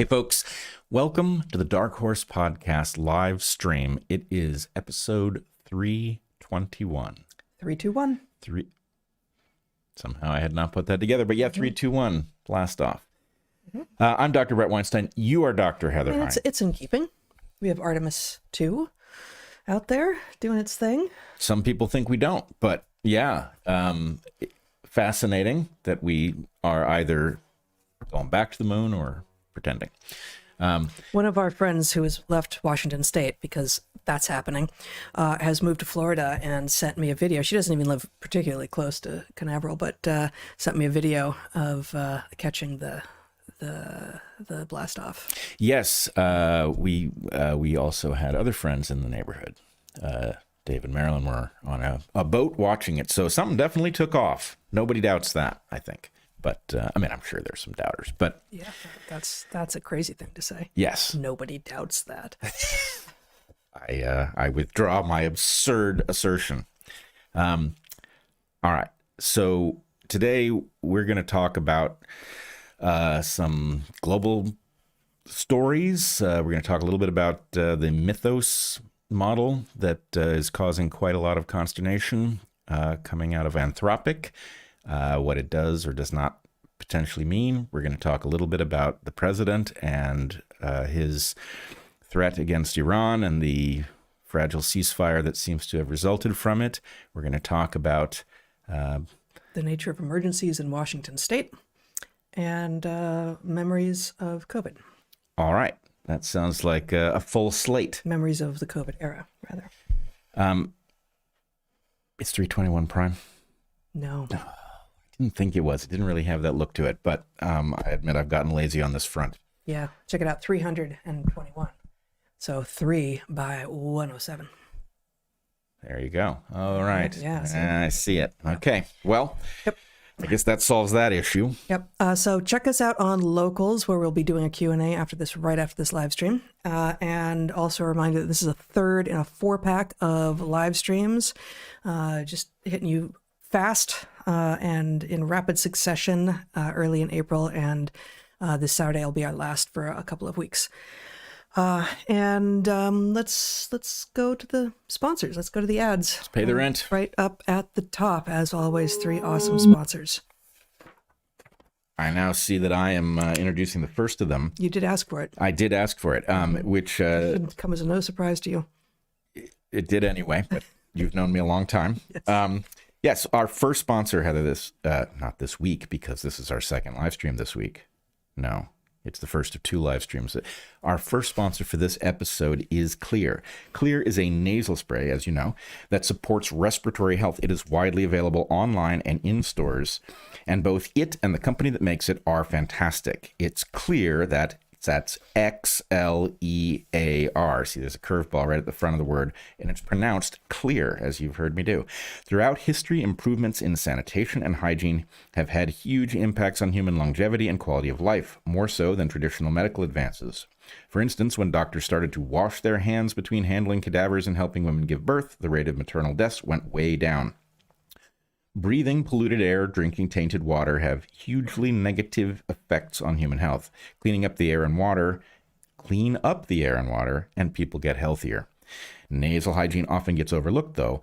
Hey folks, welcome to the Dark Horse Podcast live stream. It is episode 321. 321. Somehow I had not put that together, but yeah, 321, blast off. I'm Dr. Bret Weinstein. You are Dr. Heather Hine. It's in keeping. We have Artemis 2 out there doing its thing. Some people think we don't, but yeah, fascinating that we are either going back to the moon or pretending. One of our friends who has left Washington State, because that's happening, has moved to Florida and sent me a video. She doesn't even live particularly close to Canaveral, but sent me a video of catching the blast off. Yes, we also had other friends in the neighborhood. Dave and Marilyn were on a boat watching it, so something definitely took off. Nobody doubts that, I think. But, I mean, I'm sure there's some doubters, but... Yeah, that's a crazy thing to say. Yes. Nobody doubts that. I withdraw my absurd assertion. All right. So today we're going to talk about some global stories. We're going to talk a little bit about the Mythos model that is causing quite a lot of consternation coming out of Anthropic. What it does or does not potentially mean. We're going to talk a little bit about the president and his threat against Iran and the fragile ceasefire that seems to have resulted from it. We're going to talk about the nature of emergencies in Washington State and memories of COVID. All right. That sounds like a full slate. Memories of the COVID era, rather. It's 321 prime. No. I didn't think it was. It didn't really have that look to it, but I admit I've gotten lazy on this front. Yeah, check it out, 321. So 3 by 107. There you go. All right. Yeah, I see it. Okay. Well, yep. I guess that solves that issue. Yep. So check us out on Locals, where we'll be doing a Q&A right after this live stream. And also a reminder that this is a third in a 4-pack of live streams, just hitting you fast and in rapid succession early in April, and this Saturday will be our last for a couple of weeks. And let's go to the sponsors. Let's go to the ads. Let's pay the rent. Right up at the top, as always, 3 awesome sponsors. I now see that I am introducing the first of them. You did ask for it. I did ask for it, which... it didn't come as no surprise to you. It did anyway, but you've known me a long time. Yes. Yes, our first sponsor, Heather, not this week, because this is our second live stream this week. No, it's the first of 2 live streams. Our first sponsor for this episode is Xlear. Xlear is a nasal spray, as you know, that supports respiratory health. It is widely available online and in stores, and both it and the company that makes it are fantastic. It's Xlear, that's Xlear. See, there's a curveball right at the front of the word, and it's pronounced clear, as you've heard me do. Throughout history, improvements in sanitation and hygiene have had huge impacts on human longevity and quality of life, more so than traditional medical advances. For instance, when doctors started to wash their hands between handling cadavers and helping women give birth, the rate of maternal deaths went way down. Breathing polluted air, drinking tainted water have hugely negative effects on human health. Clean up the air and water, and people get healthier. Nasal hygiene often gets overlooked, though.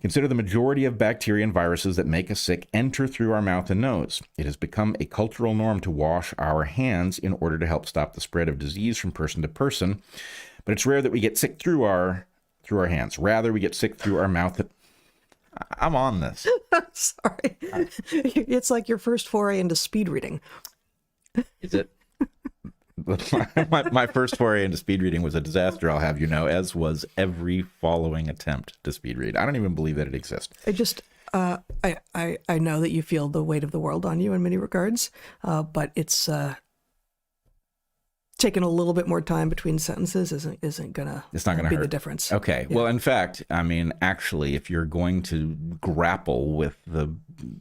Consider the majority of bacteria and viruses that make us sick enter through our mouth and nose. It has become a cultural norm to wash our hands in order to help stop the spread of disease from person to person, but it's rare that we get sick through our hands. Rather, we get sick through our mouth. I'm on this. Sorry. It's like your first foray into speed reading. Is it? my first foray into speed reading was a disaster, I'll have you know, as was every following attempt to speed read. I don't even believe that it exists. I know that you feel the weight of the world on you in many regards, but it's taking a little bit more time between sentences isn't gonna be the difference. Okay. Yeah. Well, in fact, I mean, actually, if you're going to grapple with the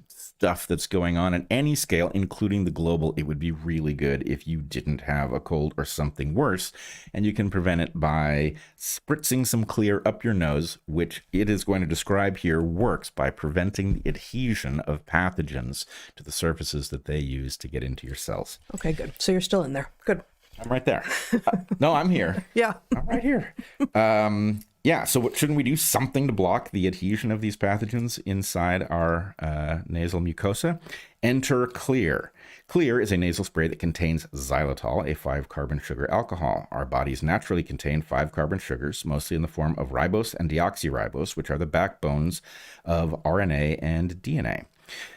stuff that's going on at any scale, including the global, it would be really good if you didn't have a cold or something worse, and you can prevent it by spritzing some Xlear up your nose, which it is going to describe here works by preventing the adhesion of pathogens to the surfaces that they use to get into your cells. Okay, good. So you're still in there. Good. I'm right there. No, I'm here. Yeah. I'm right here. Yeah, so shouldn't we do something to block the adhesion of these pathogens inside our nasal mucosa? Enter Xlear. Xlear is a nasal spray that contains xylitol, a 5-carbon sugar alcohol. Our bodies naturally contain 5-carbon sugars, mostly in the form of ribose and deoxyribose, which are the backbones of RNA and DNA.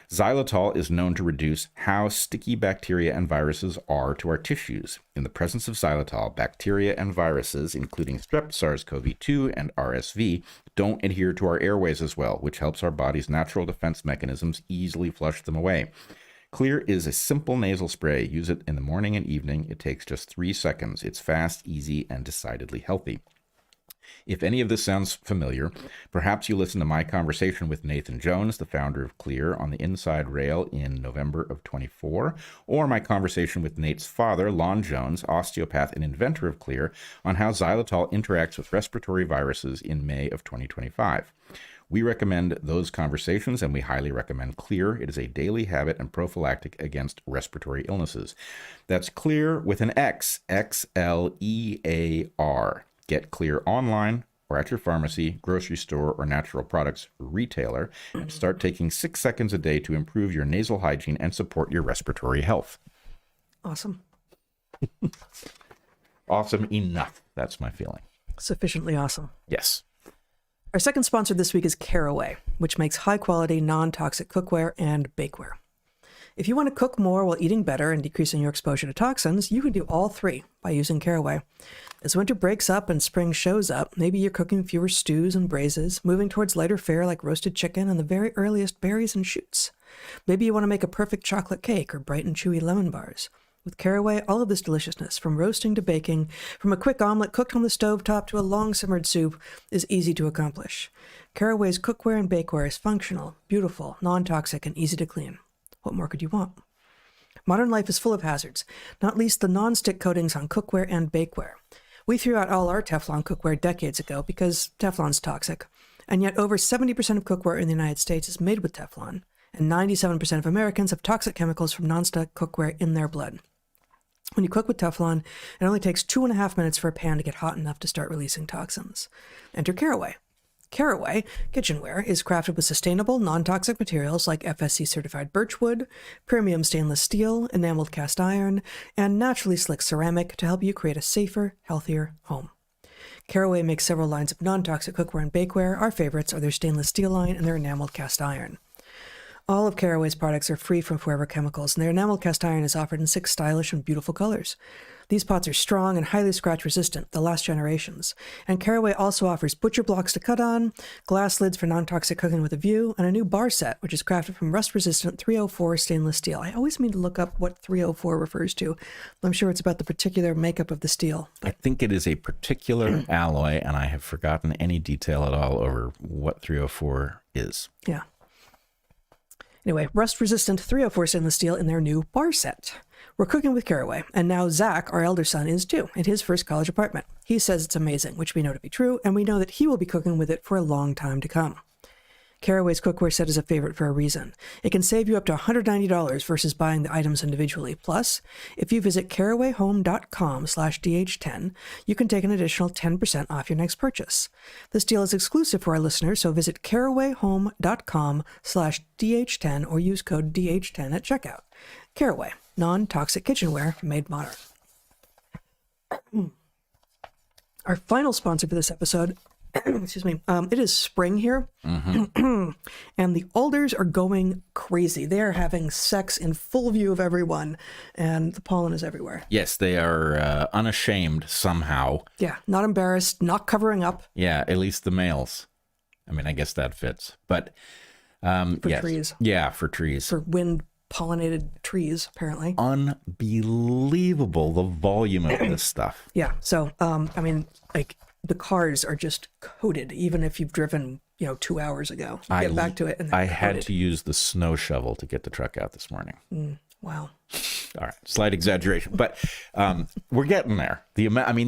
Xylitol is known to reduce how sticky bacteria and viruses are to our tissues. In the presence of xylitol, bacteria and viruses, including strep, SARS-CoV-2, and RSV, don't adhere to our airways as well, which helps our body's natural defense mechanisms easily flush them away. Xlear is a simple nasal spray. Use it in the morning and evening. It takes just 3 seconds. It's fast, easy, and decidedly healthy. If any of this sounds familiar, perhaps you listened to my conversation with Nathan Jones, the founder of Xlear, on the Inside Rail in November of 24, or my conversation with Nate's father, Lon Jones, osteopath and inventor of Xlear, on how xylitol interacts with respiratory viruses in May of 2025. We recommend those conversations, and we highly recommend Xlear. It is a daily habit and prophylactic against respiratory illnesses. That's Xlear with an X, Xlear. Get Xlear online or at your pharmacy, grocery store, or natural products retailer, and start taking 6 seconds a day to improve your nasal hygiene and support your respiratory health. Awesome. Awesome enough. That's my feeling. Sufficiently awesome. Yes. Our second sponsor this week is Caraway, which makes high-quality, non-toxic cookware and bakeware. If you want to cook more while eating better and decreasing your exposure to toxins, you can do all three by using Caraway. As winter breaks up and spring shows up, maybe you're cooking fewer stews and braises, moving towards lighter fare like roasted chicken and the very earliest berries and shoots. Maybe you want to make a perfect chocolate cake or bright and chewy lemon bars. With Caraway, all of this deliciousness, from roasting to baking, from a quick omelet cooked on the stovetop to a long-simmered soup, is easy to accomplish. Caraway's cookware and bakeware is functional, beautiful, non-toxic, and easy to clean. What more could you want? Modern life is full of hazards, not least the non-stick coatings on cookware and bakeware. We threw out all our Teflon cookware decades ago because Teflon's toxic, and yet over 70% of cookware in the United States is made with Teflon, and 97% of Americans have toxic chemicals from non-stick cookware in their blood. When you cook with Teflon, it only takes 2.5 minutes for a pan to get hot enough to start releasing toxins. Enter Caraway. Caraway kitchenware is crafted with sustainable, non-toxic materials like FSC-certified birchwood, premium stainless steel, enameled cast iron, and naturally slick ceramic to help you create a safer, healthier home. Caraway makes several lines of non-toxic cookware and bakeware. Our favorites are their stainless steel line and their enameled cast iron. All of Caraway's products are free from forever chemicals, and their enameled cast iron is offered in 6 stylish and beautiful colors. These pots are strong and highly scratch-resistant, they'll last generations. And Caraway also offers butcher blocks to cut on, glass lids for non-toxic cooking with a view, and a new bar set, which is crafted from rust-resistant 304 stainless steel. I always mean to look up what 304 refers to. I'm sure it's about the particular makeup of the steel. I think it is a particular alloy, and I have forgotten any detail at all over what 304 is. Yeah. Anyway, rust-resistant 304 stainless steel in their new bar set. We're cooking with Caraway, and now Zach, our elder son, is too, in his first college apartment. He says it's amazing, which we know to be true, and we know that he will be cooking with it for a long time to come. Caraway's cookware set is a favorite for a reason. It can save you up to $190 versus buying the items individually. Plus, if you visit carawayhome.com/dh10, you can take an additional 10% off your next purchase. This deal is exclusive for our listeners, so visit carawayhome.com/dh10 or use code DH10 at checkout. Caraway, non-toxic kitchenware made modern. Our final sponsor for this episode, excuse me, it is spring here, and the alders are going crazy. They are having sex in full view of everyone, and the pollen is everywhere. Yes, they are unashamed somehow. Yeah, not embarrassed, not covering up. Yeah, at least the males. I mean, I guess that fits. But For yes. trees. Yeah, for trees. For wind-pollinated trees, apparently. Unbelievable, the volume of this stuff. Yeah, so, I mean, like, the cars are just coated, even if you've driven, 2 hours ago. You get back to it, and I they're had coated. to use the snow shovel to get the truck out this morning. Wow. All right, slight exaggeration, but we're getting there. The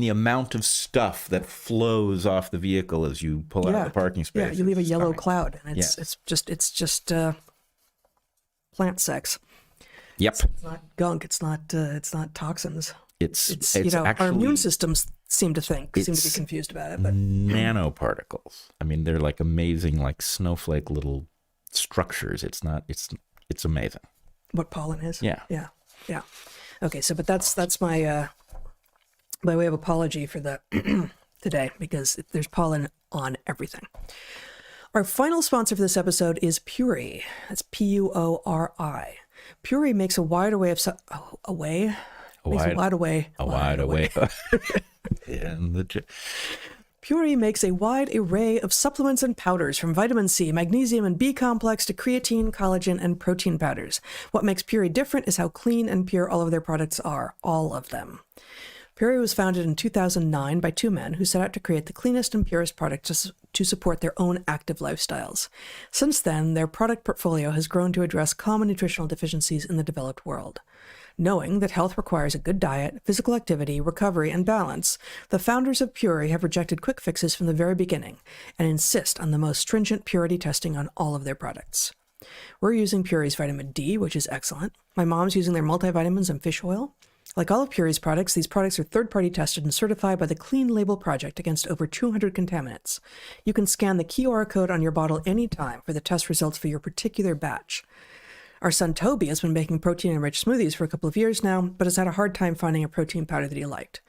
amount of stuff that flows off the vehicle as you pull out of the parking space. Yeah, you leave a is yellow stunning. cloud, and it's just plant sex. Yep. It's not gunk. It's not toxins. It's our actually immune systems seem to be confused about it, but nanoparticles. I mean, they're like amazing, like snowflake little structures. It's amazing. What pollen is? Yeah. Okay, so but that's my by way of apology for the today, because there's pollen on everything. Our final sponsor for this episode is Puori. That's Puori. Puori makes a wide array of Puori makes a wide array of supplements and powders, from vitamin C, magnesium, and B complex to creatine, collagen, and protein powders. What makes Puori different is how clean and pure all of their products are, all of them. Puori was founded in 2009 by two men who set out to create the cleanest and purest products to support their own active lifestyles. Since then, their product portfolio has grown to address common nutritional deficiencies in the developed world. Knowing that health requires a good diet, physical activity, recovery, and balance, the founders of Puori have rejected quick fixes from the very beginning and insist on the most stringent purity testing on all of their products. We're using Puori's vitamin D, which is excellent. My mom's using their multivitamins and fish oil. Like all of Puori's products, these products are third-party tested and certified by the Clean Label Project against over 200 contaminants. You can scan the QR code on your bottle anytime for the test results for your particular batch. Our son Toby has been making protein-enriched smoothies for a couple of years now, but has had a hard time finding a protein powder that he liked.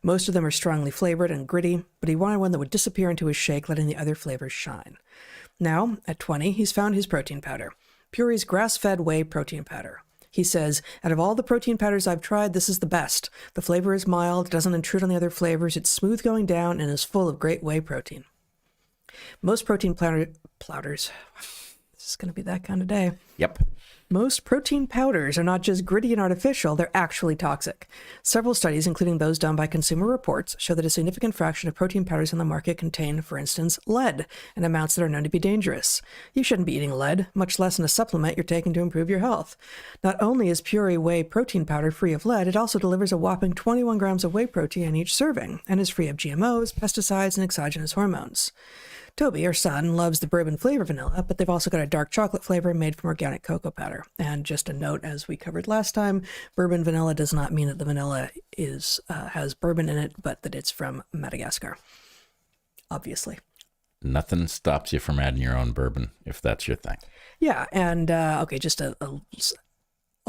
Most of them are strongly flavored and gritty, but he wanted one that would disappear into his shake, letting the other flavors shine. Now, at 20, he's found his protein powder, Puori's grass-fed whey protein powder. He says, out of all the protein powders I've tried, this is the best. The flavor is mild, doesn't intrude on the other flavors, it's smooth going down, and is full of great whey protein. Most protein powders, this is going to be that kind of day. Yep. Most protein powders are not just gritty and artificial, they're actually toxic. Several studies, including those done by Consumer Reports, show that a significant fraction of protein powders on the market contain, for instance, lead, in amounts that are known to be dangerous. You shouldn't be eating lead, much less in a supplement you're taking to improve your health. Not only is Puori whey protein powder free of lead, it also delivers a whopping 21 grams of whey protein in each serving, and is free of GMOs, pesticides, and exogenous hormones. Toby, our son, loves the bourbon flavor vanilla, but they've also got a dark chocolate flavor made from organic cocoa powder. And just a note, as we covered last time, bourbon vanilla does not mean that the vanilla has bourbon in it, but that it's from Madagascar. Obviously. Nothing stops you from adding your own bourbon, if that's your thing. Yeah, and okay, I'll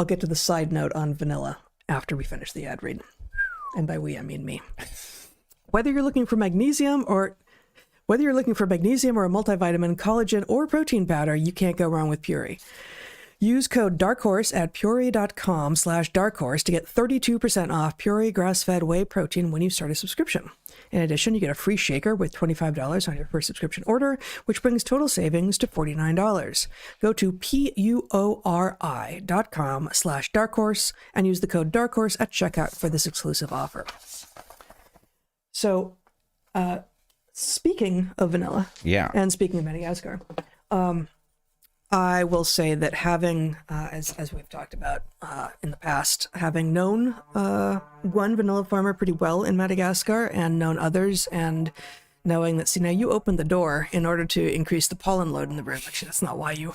get to the side note on vanilla after we finish the ad read. And by we, I mean me. Whether you're looking for magnesium or a multivitamin, collagen, or protein powder, you can't go wrong with Puori. Use code DARKHORSE at puori.com/darkhorse to get 32% off Puori grass-fed whey protein when you start a subscription. In addition, you get a free shaker with $25 on your first subscription order, which brings total savings to $49. Go to puori.com/darkhorse and use the code DARKHORSE at checkout for this exclusive offer. So, speaking of vanilla, and speaking of Madagascar, I will say that having, as we've talked about in the past, having known one vanilla farmer pretty well in Madagascar and known others, and knowing that, see, now you opened the door in order to increase the pollen load in the room. Actually, that's not why you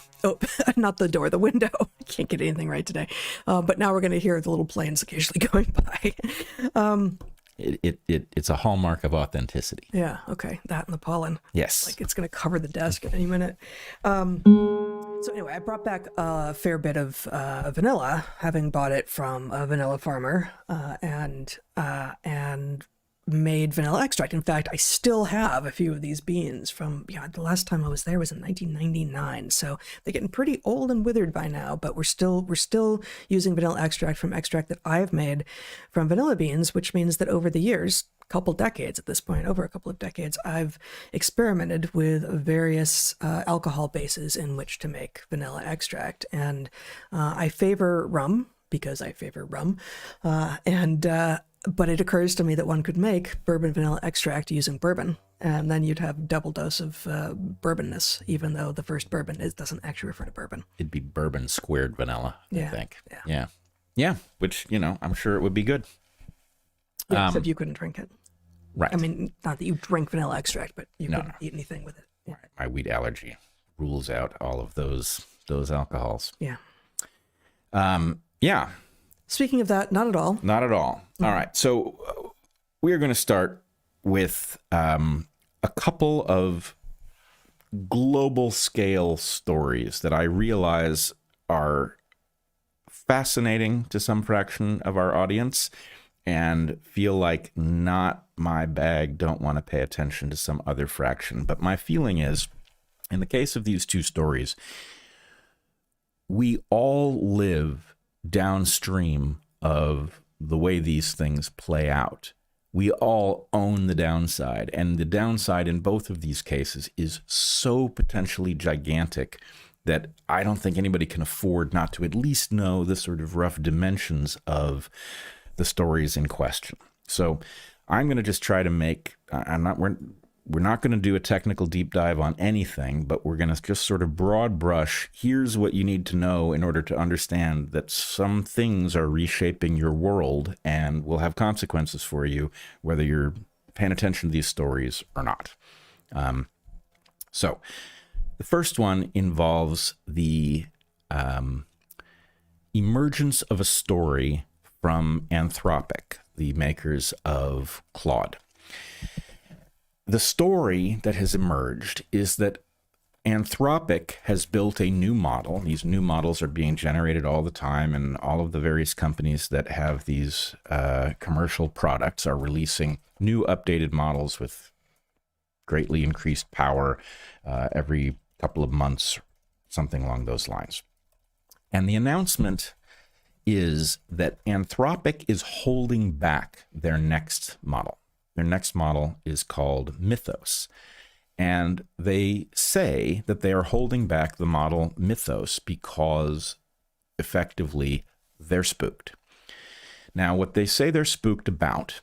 not the door, the window. I can't get anything right today. But now we're going to hear the little planes occasionally going by. It's a hallmark of authenticity. Yeah, okay. That and the pollen. Yes. Like it's going to cover the desk at any minute. So anyway, I brought back a fair bit of vanilla, having bought it from a vanilla farmer, and made vanilla extract. In fact, I still have a few of these beans from, the last time I was there was in 1999. So they're getting pretty old and withered by now, but we're still using vanilla extract from extract that I've made from vanilla beans, which means that over the years, over a couple of decades, I've experimented with various alcohol bases in which to make vanilla extract. And I favor rum because I favor rum. But it occurs to me that one could make bourbon vanilla extract using bourbon, and then you'd have double dose of bourbonness, even though the first bourbon doesn't actually refer to bourbon. It'd be bourbon squared vanilla, I think. Yeah. Which, I'm sure it would be good. Yeah, except you couldn't drink it. Right. I mean, not that you drink vanilla extract, but you couldn't eat anything with it. Yeah. Right. My wheat allergy rules out all of those alcohols. Yeah. Yeah. Speaking of that, not at all. Not at all. All right. So we are going to start with a couple of global scale stories that I realize are fascinating to some fraction of our audience and feel like not my bag, don't want to pay attention to some other fraction. But my feeling is, in the case of these two stories, we all live downstream of the way these things play out. We all own the downside, and the downside in both of these cases is so potentially gigantic that I don't think anybody can afford not to at least know the sort of rough dimensions of the stories in question. So I'm going to just try to make, we're not going to do a technical deep dive on anything, but we're going to just sort of broad brush. Here's what you need to know in order to understand that some things are reshaping your world and will have consequences for you, whether you're paying attention to these stories or not. So the first one involves the emergence of a story from Anthropic, the makers of Claude. The story that has emerged is that Anthropic has built a new model. These new models are being generated all the time, and all of the various companies that have these commercial products are releasing new updated models with greatly increased power every couple of months, something along those lines. And the announcement is that Anthropic is holding back their next model. Their next model is called Mythos. And they say that they are holding back the model Mythos because effectively they're spooked. Now, what they say they're spooked about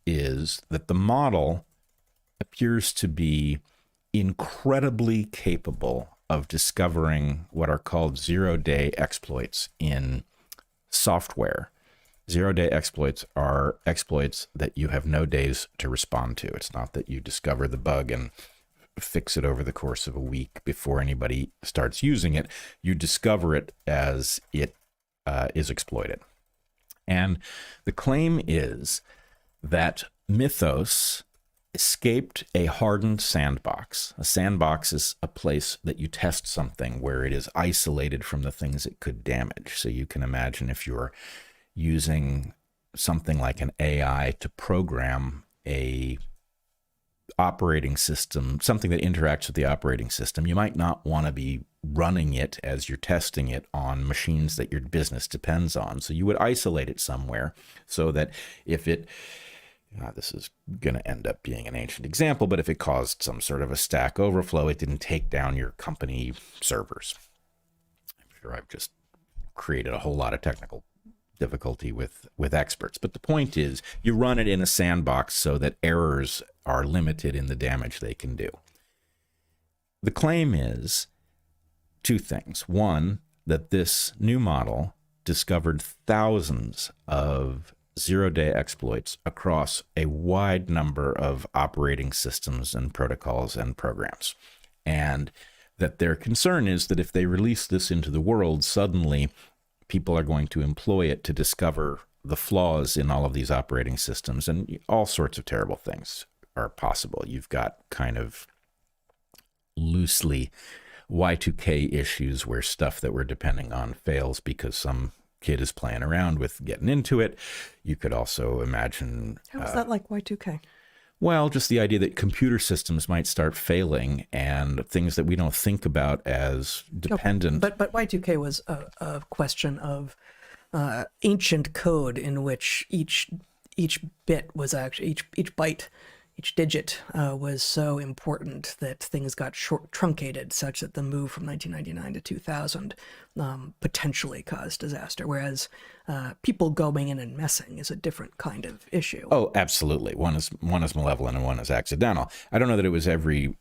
is that the model appears to be incredibly capable of discovering what are called zero-day exploits in software. Zero-day exploits are exploits that you have no days to respond to. It's not that you discover the bug and fix it over the course of a week before anybody starts using it. You discover it as it is exploited. And the claim is that Mythos escaped a hardened sandbox. A sandbox is a place that you test something where it is isolated from the things it could damage. So you can imagine if you're using something like an AI to program a operating system, something that interacts with the operating system, you might not want to be running it as you're testing it on machines that your business depends on. So you would isolate it somewhere so that if it, this is going to end up being an ancient example, but if it caused some sort of a Stack Overflow, it didn't take down your company servers. I'm sure I've just created a whole lot of technical difficulty with experts. But the point is, you run it in a sandbox so that errors are limited in the damage they can do. The claim is two things. One, that this new model discovered thousands of zero-day exploits across a wide number of operating systems and protocols and programs. And that their concern is that if they release this into the world, suddenly people are going to employ it to discover the flaws in all of these operating systems, and all sorts of terrible things are possible. You've got kind of loosely Y2K issues where stuff that we're depending on fails because some kid is playing around with getting into it. You could also imagine... How is that like Y2K? Well, just the idea that computer systems might start failing and things that we don't think about as dependent. But Y2K was a question of ancient code in which each bit was actually, each byte, each digit was so important that things got truncated such that the move from 1999 to 2000 potentially caused disaster, whereas people going in and messing is a different kind of issue. Oh, absolutely. One is malevolent and one is accidental. I don't know that it was every...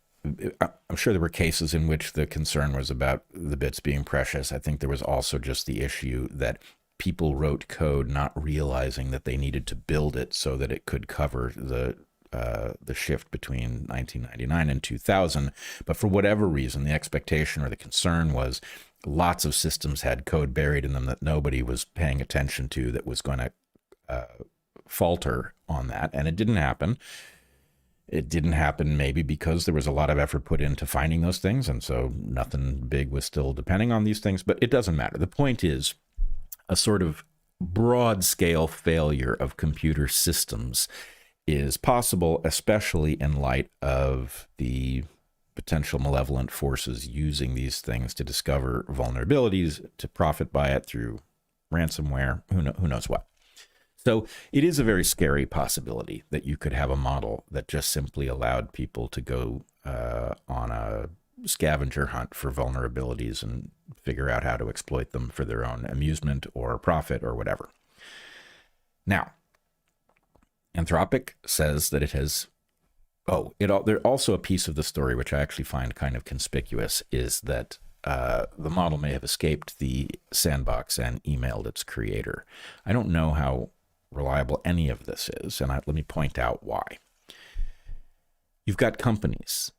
I'm sure there were cases in which the concern was about the bits being precious. I think there was also just the issue that people wrote code not realizing that they needed to build it so that it could cover the shift between 1999 and 2000. But for whatever reason, the expectation or the concern was lots of systems had code buried in them that nobody was paying attention to that was going to falter on that. And it didn't happen. It didn't happen maybe because there was a lot of effort put into finding those things. And so nothing big was still depending on these things, but it doesn't matter. The point is a sort of broad scale failure of computer systems is possible, especially in light of the potential malevolent forces using these things to discover vulnerabilities, to profit by it through ransomware, who knows what. So it is a very scary possibility that you could have a model that just simply allowed people to go on a scavenger hunt for vulnerabilities and figure out how to exploit them for their own amusement or profit or whatever. Now, Anthropic says that it has, there's also a piece of the story which I actually find kind of conspicuous, is that the model may have escaped the sandbox and emailed its creator. I don't know how reliable any of this is, and let me point out why. You've got companies.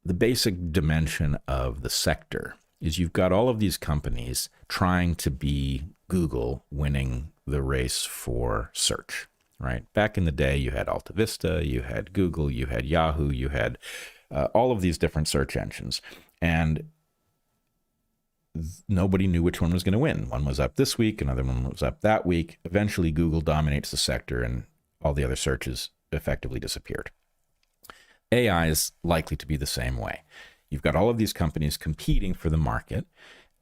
The basic dimension of the sector is you've got all of these companies trying to be Google winning the race for search, right? Back in the day, you had Alta Vista, you had Google, you had Yahoo, you had all of these different search engines. And nobody knew which one was going to win. One was up this week, another one was up that week. Eventually, Google dominates the sector and all the other searches effectively disappeared. AI is likely to be the same way. You've got all of these companies competing for the market,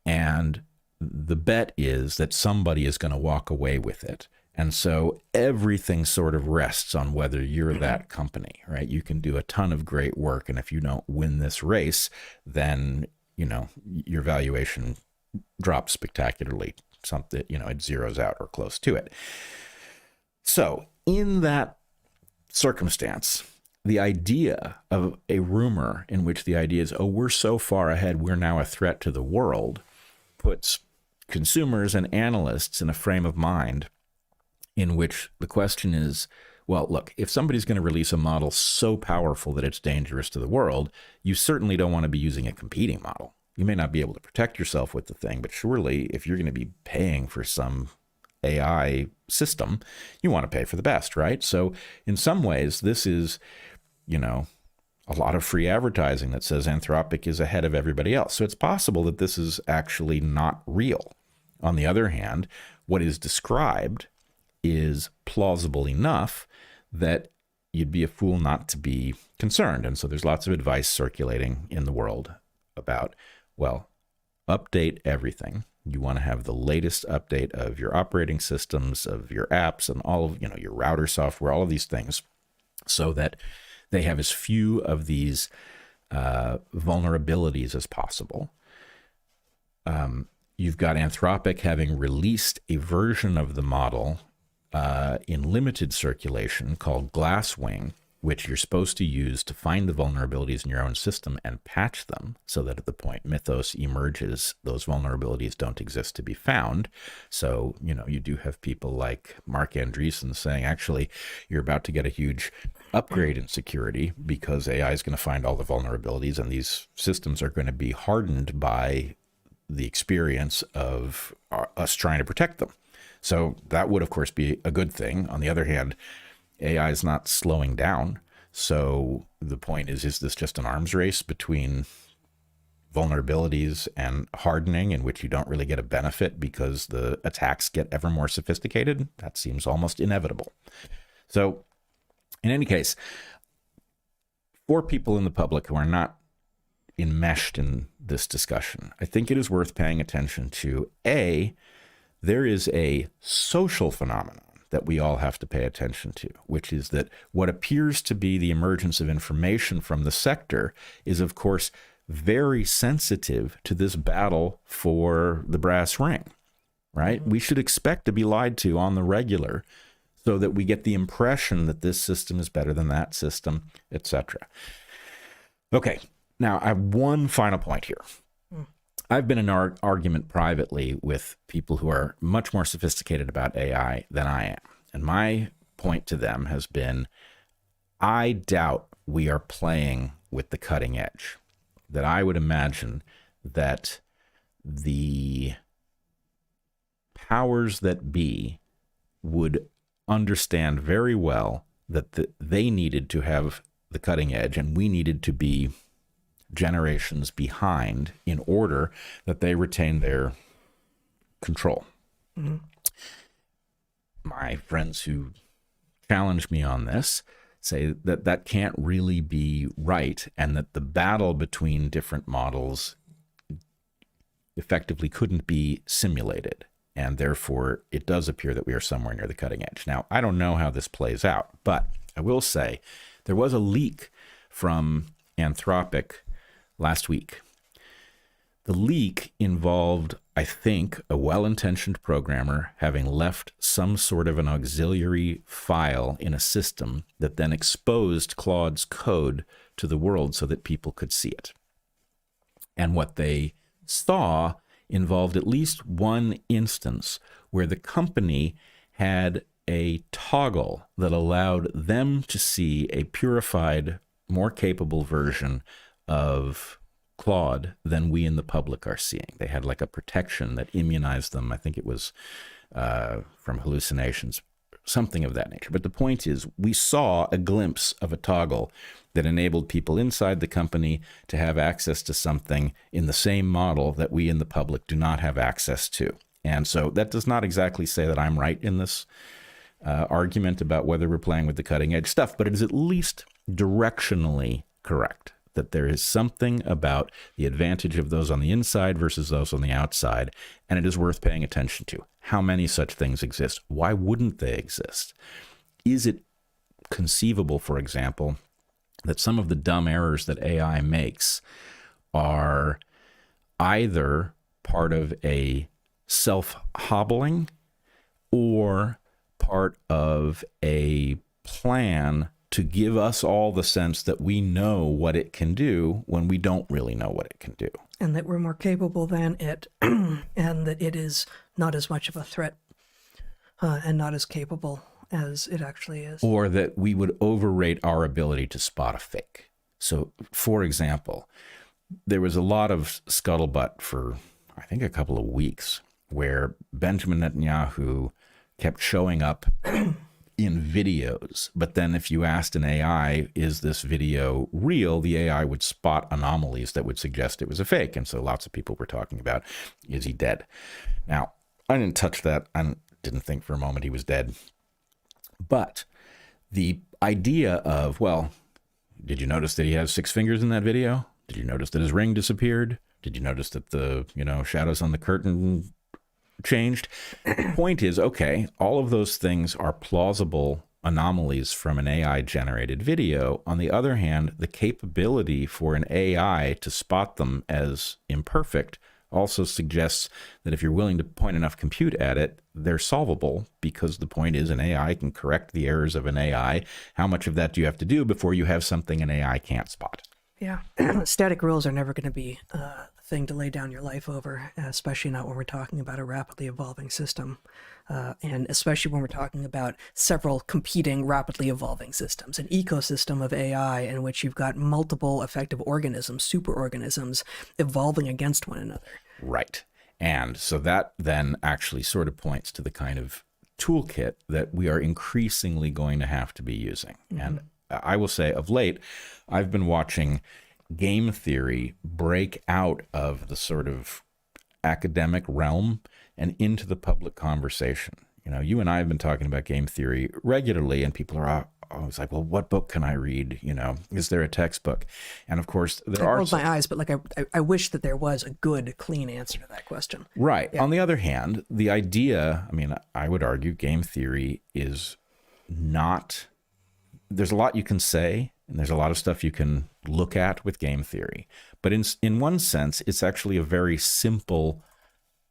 and the bet is that somebody is going to walk away with it. And so everything sort of rests on whether you're that company, right? You can do a ton of great work, and if you don't win this race, then your valuation drops spectacularly. Something, it zeroes out or close to it. So in that circumstance, the idea of a rumor in which the idea is, we're so far ahead, we're now a threat to the world, puts consumers and analysts in a frame of mind in which the question is, well, look, if somebody's going to release a model so powerful that it's dangerous to the world, you certainly don't want to be using a competing model. You may not be able to protect yourself with the thing, but surely if you're going to be paying for some AI system, you want to pay for the best, right? So in some ways, this is, a lot of free advertising that says Anthropic is ahead of everybody else. So it's possible that this is actually not real. On the other hand, what is described is plausible enough that you'd be a fool not to be concerned. And so there's lots of advice circulating in the world about, well, update everything. You want to have the latest update of your operating systems, of your apps, and all of, your router software, all of these things, so that they have as few of these vulnerabilities as possible. You've got Anthropic having released a version of the model in limited circulation called Glasswing, which you're supposed to use to find the vulnerabilities in your own system and patch them so that at the point Mythos emerges, those vulnerabilities don't exist to be found. So, you do have people like Mark Andreessen saying, actually, you're about to get a huge upgrade in security because AI is going to find all the vulnerabilities and these systems are going to be hardened by the experience of us trying to protect them. So that would, of course, be a good thing. On the other hand, AI is not slowing down. So the point is this just an arms race between vulnerabilities and hardening in which you don't really get a benefit because the attacks get ever more sophisticated? That seems almost inevitable. So in any case, for people in the public who are not enmeshed in this discussion, I think it is worth paying attention to, there is a social phenomenon that we all have to pay attention to, which is that what appears to be the emergence of information from the sector is, of course, very sensitive to this battle for the brass ring, right? We should expect to be lied to on the regular so that we get the impression that this system is better than that system, etc. Okay, now I have one final point here. I've been in an argument privately with people who are much more sophisticated about AI than I am. And my point to them has been, I doubt we are playing with the cutting edge. That I would imagine that the powers that be would understand very well that they needed to have the cutting edge and we needed to be generations behind in order that they retain their control. Mm-hmm. My friends who challenge me on this say that that can't really be right, and that the battle between different models effectively couldn't be simulated, and therefore it does appear that we are somewhere near the cutting edge. Now, I don't know how this plays out, but I will say there was a leak from Anthropic last week. The leak involved, I think, a well-intentioned programmer having left some sort of an auxiliary file in a system that then exposed Claude's code to the world so that people could see it. And what they saw involved at least one instance where the company had a toggle that allowed them to see a purified, more capable version of Claude than we in the public are seeing. They had like a protection that immunized them. I think it was from hallucinations, something of that nature. But the point is, we saw a glimpse of a toggle that enabled people inside the company to have access to something in the same model that we in the public do not have access to. And so that does not exactly say that I'm right in this argument about whether we're playing with the cutting edge stuff, but it is at least directionally correct that there is something about the advantage of those on the inside versus those on the outside, and it is worth paying attention to. How many such things exist? Why wouldn't they exist? Is it conceivable, for example, that some of the dumb errors that AI makes are either part of a self-hobbling or part of a plan to give us all the sense that we know what it can do when we don't really know what it can do? And that we're more capable than it, and that it is not as much of a threat and not as capable as it actually is. Or that we would overrate our ability to spot a fake. So, for example, there was a lot of scuttlebutt for, I think, a couple of weeks where Benjamin Netanyahu kept showing up in videos, but then if you asked an AI, is this video real, the AI would spot anomalies that would suggest it was a fake. And so lots of people were talking about, is he dead? Now, I didn't touch that. I didn't think for a moment he was dead. But the idea of, well, did you notice that he has 6 fingers in that video? Did you notice that his ring disappeared? Did you notice that the, shadows on the curtain changed? The point is, okay, all of those things are plausible anomalies from an AI generated video. On the other hand, the capability for an AI to spot them as imperfect also suggests that if you're willing to point enough compute at it, they're solvable, because the point is an AI can correct the errors of an AI. How much of that do you have to do before you have something an AI can't spot? Yeah. Static rules are never going to be a thing to lay down your life over, especially not when we're talking about a rapidly evolving system. And especially when we're talking about several competing, rapidly evolving systems, an ecosystem of AI in which you've got multiple effective organisms, superorganisms, evolving against one another. Right. And so that then actually sort of points to the kind of toolkit that we are increasingly going to have to be using. Mm-hmm. And I will say, of late, I've been watching game theory break out of the sort of academic realm and into the public conversation. You and I have been talking about game theory regularly, and people are always like, well, what book can I read? Is there a textbook? And of course, there are... I rolled my eyes, but I wish that there was a good, clean answer to that question. Right. Yeah. On the other hand, the idea, I would argue game theory is not... There's a lot you can say, and there's a lot of stuff you can look at with game theory. But in one sense, it's actually a very simple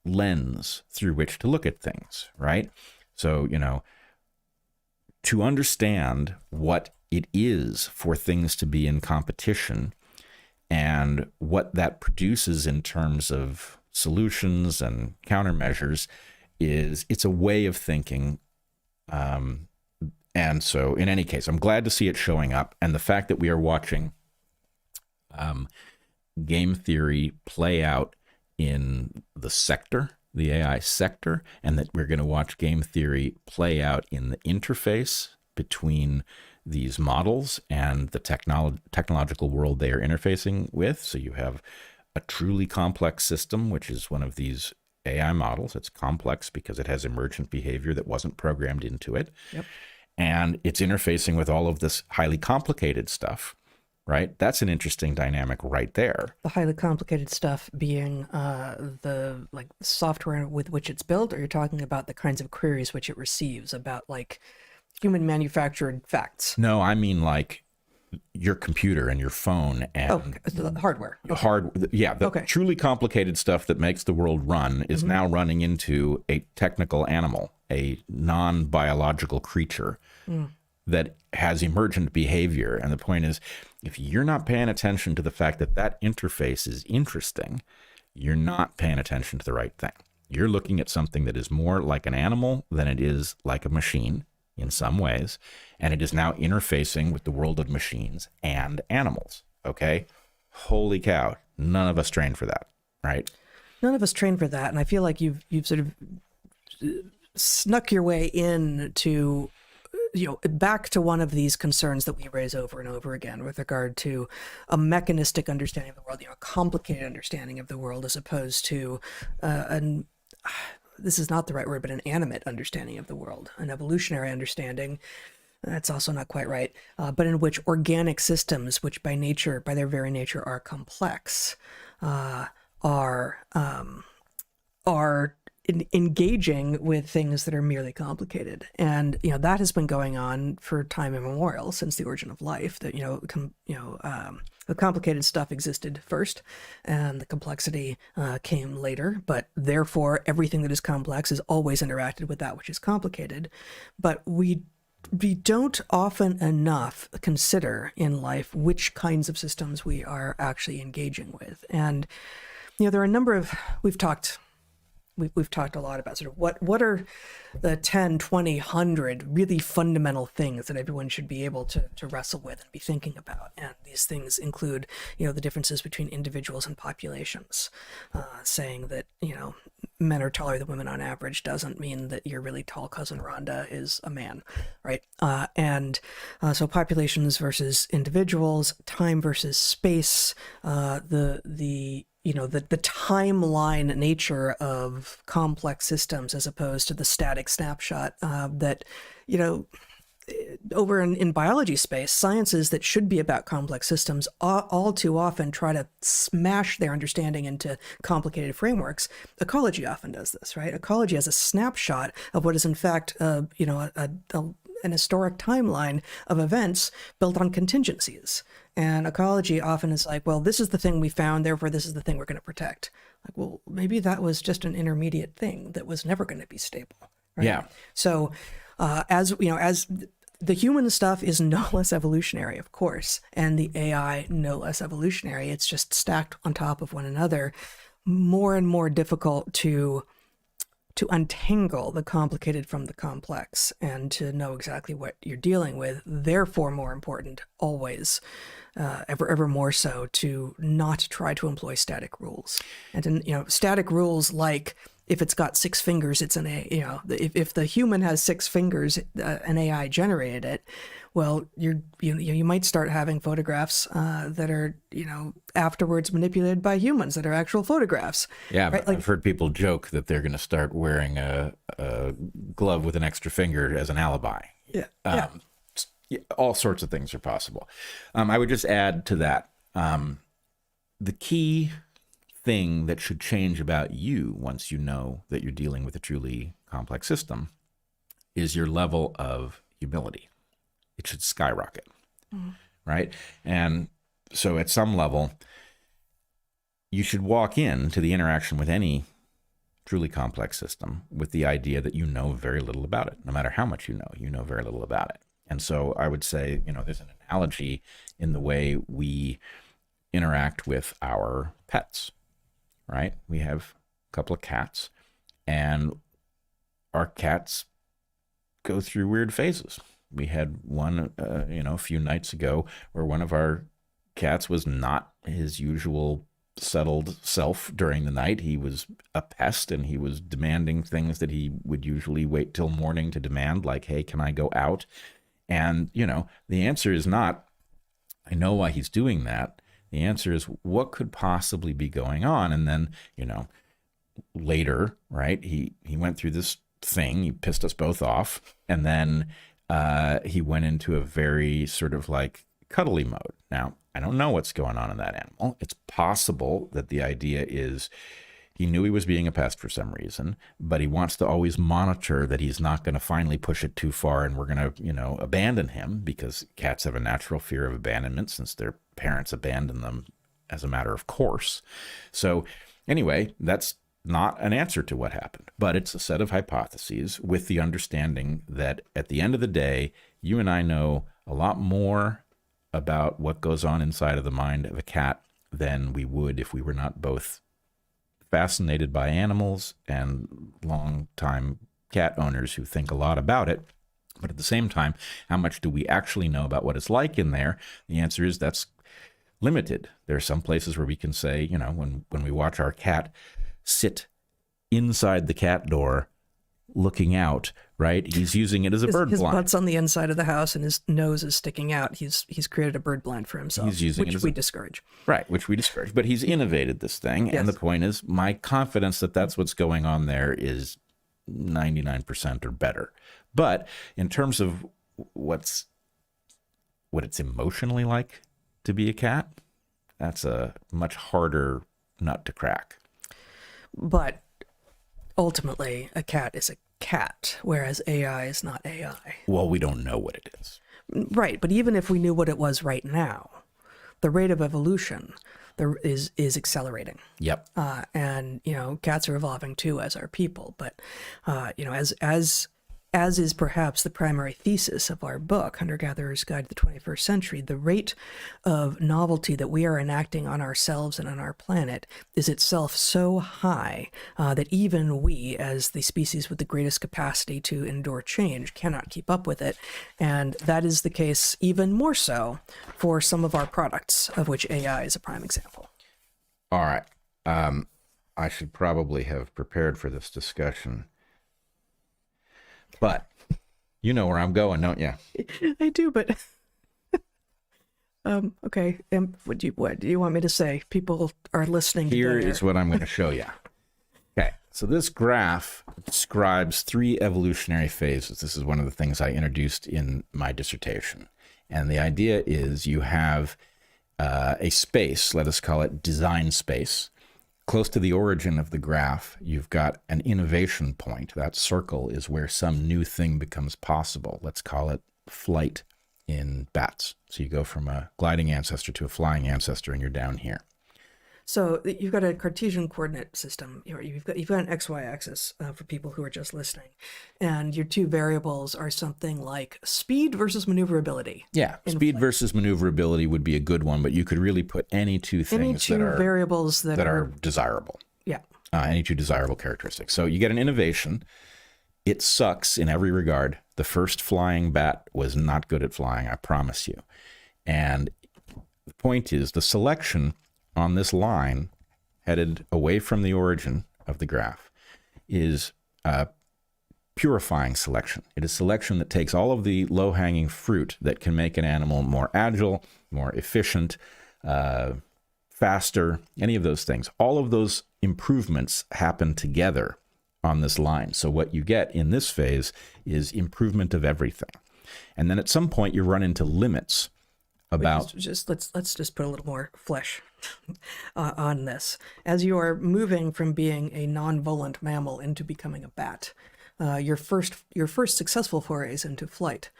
lens through which to look at things, right? So, to understand what it is for things to be in competition and what that produces in terms of solutions and countermeasures it's a way of thinking. And so in any case, I'm glad to see it showing up. And the fact that we are watching game theory play out in the sector, the AI sector, and that we're going to watch game theory play out in the interface between these models and the technological world they are interfacing with. So you have a truly complex system, which is one of these AI models. It's complex because it has emergent behavior that wasn't programmed into it. Yep. And it's interfacing with all of this highly complicated stuff, right? That's an interesting dynamic right there. The highly complicated stuff being the like software with which it's built, or you're talking about the kinds of queries which it receives about like human manufactured facts? No, I mean like your computer and your phone and the hardware. The truly complicated stuff that makes the world run is now running into a technical animal, a non-biological creature that has emergent behavior. And the point is, if you're not paying attention to the fact that that interface is interesting, you're not paying attention to the right thing. You're looking at something that is more like an animal than it is like a machine in some ways, and it is now interfacing with the world of machines and animals. Okay, holy cow! None of us trained for that, right? None of us trained for that, and I feel like you've sort of snuck your way into, back to one of these concerns that we raise over and over again with regard to a mechanistic understanding of the world, a complicated understanding of the world, as opposed to this is not the right word, but an animate understanding of the world, an evolutionary understanding. That's also not quite right, but in which organic systems, which by their very nature are complex, are engaging with things that are merely complicated. And that has been going on for time immemorial, since the origin of life. That the complicated stuff existed first, and the complexity came later. But therefore, everything that is complex is always interacted with that which is complicated. But we don't often enough consider in life which kinds of systems we are actually engaging with. And there are a number of we've talked a lot about sort of what are the 10, 20, 100 really fundamental things that everyone should be able to wrestle with and be thinking about. And these things include, the differences between individuals and populations. Saying that, men are taller than women on average doesn't mean that your really tall cousin Rhonda is a man, right? So populations versus individuals, time versus space, the timeline nature of complex systems as opposed to the static snapshot that, over in biology space, sciences that should be about complex systems all too often try to smash their understanding into complicated frameworks. Ecology often does this, right? Ecology has a snapshot of what is in fact, an historic timeline of events built on contingencies. And ecology often is like, well, this is the thing we found, therefore this is the thing we're going to protect. Like, well, maybe that was just an intermediate thing that was never going to be stable. Right? Yeah. So as the human stuff is no less evolutionary, of course, and the AI no less evolutionary. It's just stacked on top of one another, more and more difficult to untangle the complicated from the complex and to know exactly what you're dealing with. Therefore, more important always, ever more so, to not try to employ static rules. And static rules like, if it's got 6 fingers, it's an A. If the human has 6 fingers, an AI generated it. Well, you might start having photographs that are afterwards manipulated by humans that are actual photographs. Yeah, right? I've heard people joke that they're going to start wearing a glove with an extra finger as an alibi. Yeah. All sorts of things are possible. I would just add to that, the key thing that should change about you once you know that you're dealing with a truly complex system is your level of humility. It should skyrocket, right? And so at some level, you should walk into the interaction with any truly complex system with the idea that you know very little about it. No matter how much you know very little about it. And so I would say, there's an analogy in the way we interact with our pets, right? We have a couple of cats, and our cats go through weird phases. We had one, a few nights ago where one of our cats was not his usual settled self during the night. He was a pest, and he was demanding things that he would usually wait till morning to demand, like, hey, can I go out? And, the answer is not, I know why he's doing that. The answer is, what could possibly be going on? And then, later, right, he went through this thing. He pissed us both off. And then he went into a very sort of like cuddly mode. Now, I don't know what's going on in that animal. It's possible that the idea is he knew he was being a pest for some reason, but he wants to always monitor that he's not going to finally push it too far and we're going to, abandon him, because cats have a natural fear of abandonment since their parents abandon them as a matter of course. So anyway, that's not an answer to what happened, but it's a set of hypotheses with the understanding that at the end of the day, you and I know a lot more about what goes on inside of the mind of a cat than we would if we were not both fascinated by animals and long-time cat owners who think a lot about it. But at the same time, how much do we actually know about what it's like in there? The answer is that's limited. There are some places where we can say, when we watch our cat sit inside the cat door looking out, right? He's using it as a bird blind. His butt's on the inside of the house and his nose is sticking out. He's created a bird blind for himself, he's using which we discourage. Right, which we discourage. But he's innovated this thing. Yes. And the point is, my confidence that that's what's going on there is 99% or better. But in terms of what it's emotionally like to be a cat, that's a much harder nut to crack. But ultimately, a cat is a cat, whereas AI is not AI. Well, we don't know what it is. Right, but even if we knew what it was right now, the rate of evolution is accelerating. Yep. And cats are evolving too, as are people. But as is perhaps the primary thesis of our book, Hunter-Gatherer's Guide to the 21st Century, the rate of novelty that we are enacting on ourselves and on our planet is itself so high that even we, as the species with the greatest capacity to endure change, cannot keep up with it. And that is the case even more so for some of our products, of which AI is a prime example. All right. I should probably have prepared for this discussion. But you know where I'm going, don't you? I do, but okay. What do you want me to say? People are listening. Here is what I'm going to show you. Okay, so this graph describes 3 evolutionary phases. This is one of the things I introduced in my dissertation. And the idea is you have a space, let us call it design space. Close to the origin of the graph, you've got an innovation point. That circle is where some new thing becomes possible. Let's call it flight in bats. So you go from a gliding ancestor to a flying ancestor, and you're down here. So you've got a Cartesian coordinate system. You've got an XY axis for people who are just listening, and your 2 variables are something like speed versus maneuverability. Yeah, speed versus maneuverability would be a good one, but you could really put any 2 things variables that are desirable. Yeah, any 2 desirable characteristics. So you get an innovation. It sucks in every regard. The first flying bat was not good at flying, I promise you. And the point is, the selection on this line headed away from the origin of the graph is purifying selection. It is selection that takes all of the low-hanging fruit that can make an animal more agile, more efficient, faster, any of those things. All of those improvements happen together on this line. So what you get in this phase is improvement of everything. And then at some point you run into limits about... Let's just put a little more flesh on this. As you are moving from being a non-volant mammal into becoming a bat, your first successful forays into flight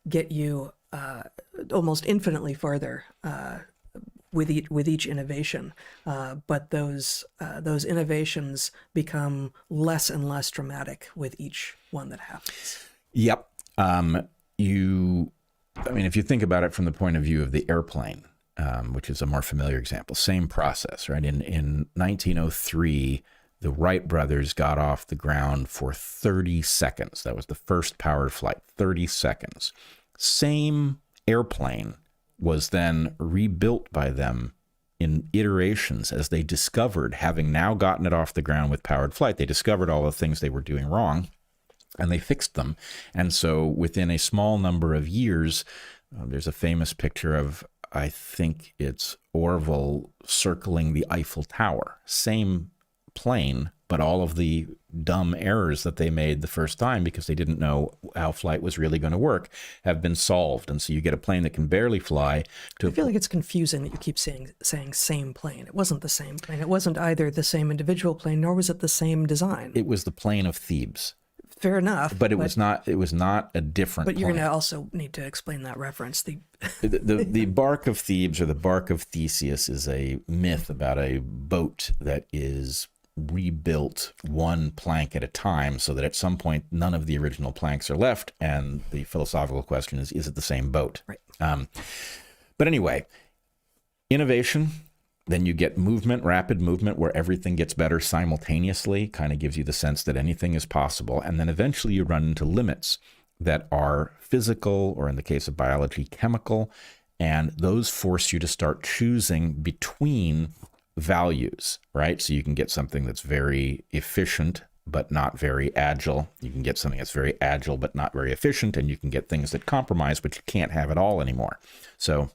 get you almost infinitely farther with each innovation, but those innovations become less and less dramatic with each one that happens. Yep. If you think about it from the point of view of the airplane, which is a more familiar example, same process, right? In 1903, the Wright brothers got off the ground for 30 seconds. That was the first powered flight, 30 seconds. Same airplane was then rebuilt by them in iterations as they discovered, having now gotten it off the ground with powered flight, they discovered all the things they were doing wrong and they fixed them. And so within a small number of years, there's a famous picture of, I think it's Orville circling the Eiffel Tower. Same plane, but all of the dumb errors that they made the first time because they didn't know how flight was really going to work have been solved. And so you get a plane that can barely fly. I feel like it's confusing that you keep saying same plane. It wasn't the same plane. It wasn't either the same individual plane, nor was it the same design. It was the plane of Thebes. Fair enough. But it was not a different But you're plane. going to also need to explain that reference. The bark of Thebes, or the bark of Theseus, is a myth about a boat that is rebuilt one plank at a time so that at some point none of the original planks are left. And the philosophical question is it the same boat? Right. But anyway, innovation. Then you get movement, rapid movement, where everything gets better simultaneously, kind of gives you the sense that anything is possible. And then eventually you run into limits that are physical, or in the case of biology, chemical. And those force you to start choosing between values, right? So you can get something that's very efficient, but not very agile. You can get something that's very agile, but not very efficient. And you can get things that compromise, but you can't have it all anymore. So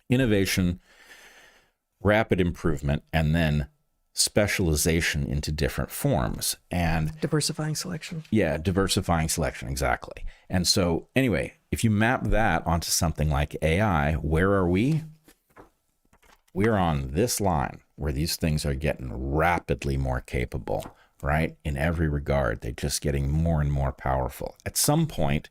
innovation, rapid improvement, and then specialization into different forms. And diversifying selection. Yeah, diversifying selection, exactly. And so anyway, if you map that onto something like AI, where are we? We're on this line where these things are getting rapidly more capable, right? In every regard, they're just getting more and more powerful. At some point,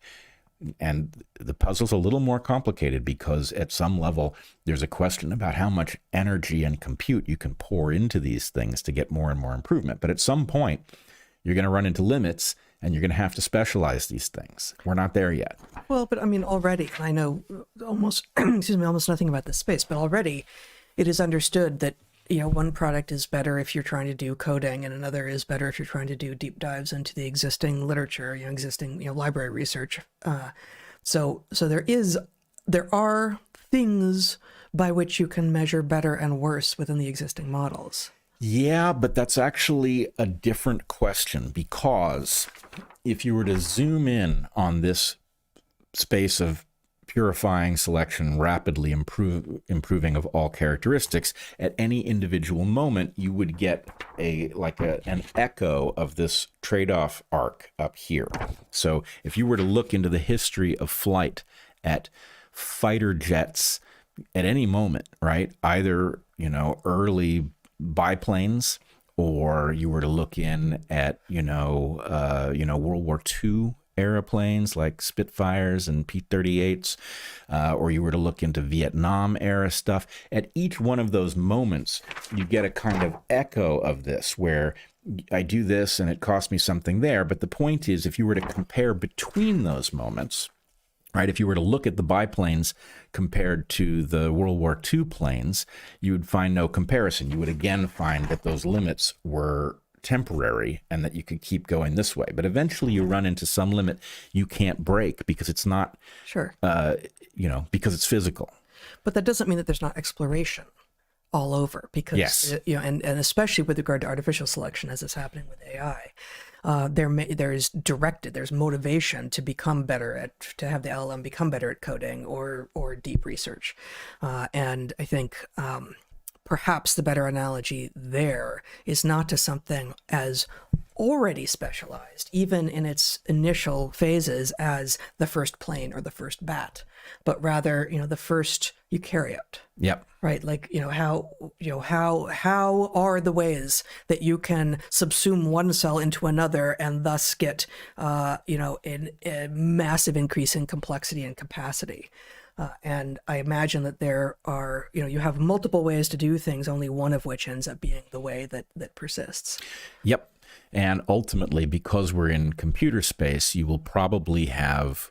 and the puzzle's a little more complicated because at some level, there's a question about how much energy and compute you can pour into these things to get more and more improvement. But at some point, you're going to run into limits and you're going to have to specialize these things. We're not there yet. Well, but I mean, already, I know almost, almost nothing about this space, but already it is understood that, one product is better if you're trying to do coding, and another is better if you're trying to do deep dives into the existing literature, existing, library research. So there are things by which you can measure better and worse within the existing models. Yeah, but that's actually a different question, because if you were to zoom in on this space of purifying selection, rapidly improving of all characteristics, at any individual moment, you would get an echo of this trade-off arc up here. So if you were to look into the history of flight at fighter jets at any moment, right? Either, early biplanes, or you were to look in at, World War II airplanes like Spitfires and P-38s, or you were to look into Vietnam era stuff. At each one of those moments, you get a kind of echo of this where I do this and it costs me something there. But the point is, if you were to compare between those moments, right, if you were to look at the biplanes compared to the World War II planes, you would find no comparison. You would again find that those limits were temporary and that you could keep going this way. But eventually you run into some limit you can't break because it's not, sure, because it's physical. But that doesn't mean that there's not exploration all over, because, yes, and especially with regard to artificial selection, as is happening with AI, there's motivation to become better to have the LLM become better at coding or deep research. And I think, perhaps the better analogy there is not to something as already specialized, even in its initial phases, as the first plane or the first bat, but rather, the first eukaryote. Yep. Right. Like, how are the ways that you can subsume one cell into another and thus get, a massive increase in complexity and capacity. And I imagine that there are, you have multiple ways to do things, only one of which ends up being the way that persists. Yep. And ultimately, because we're in computer space, you will probably have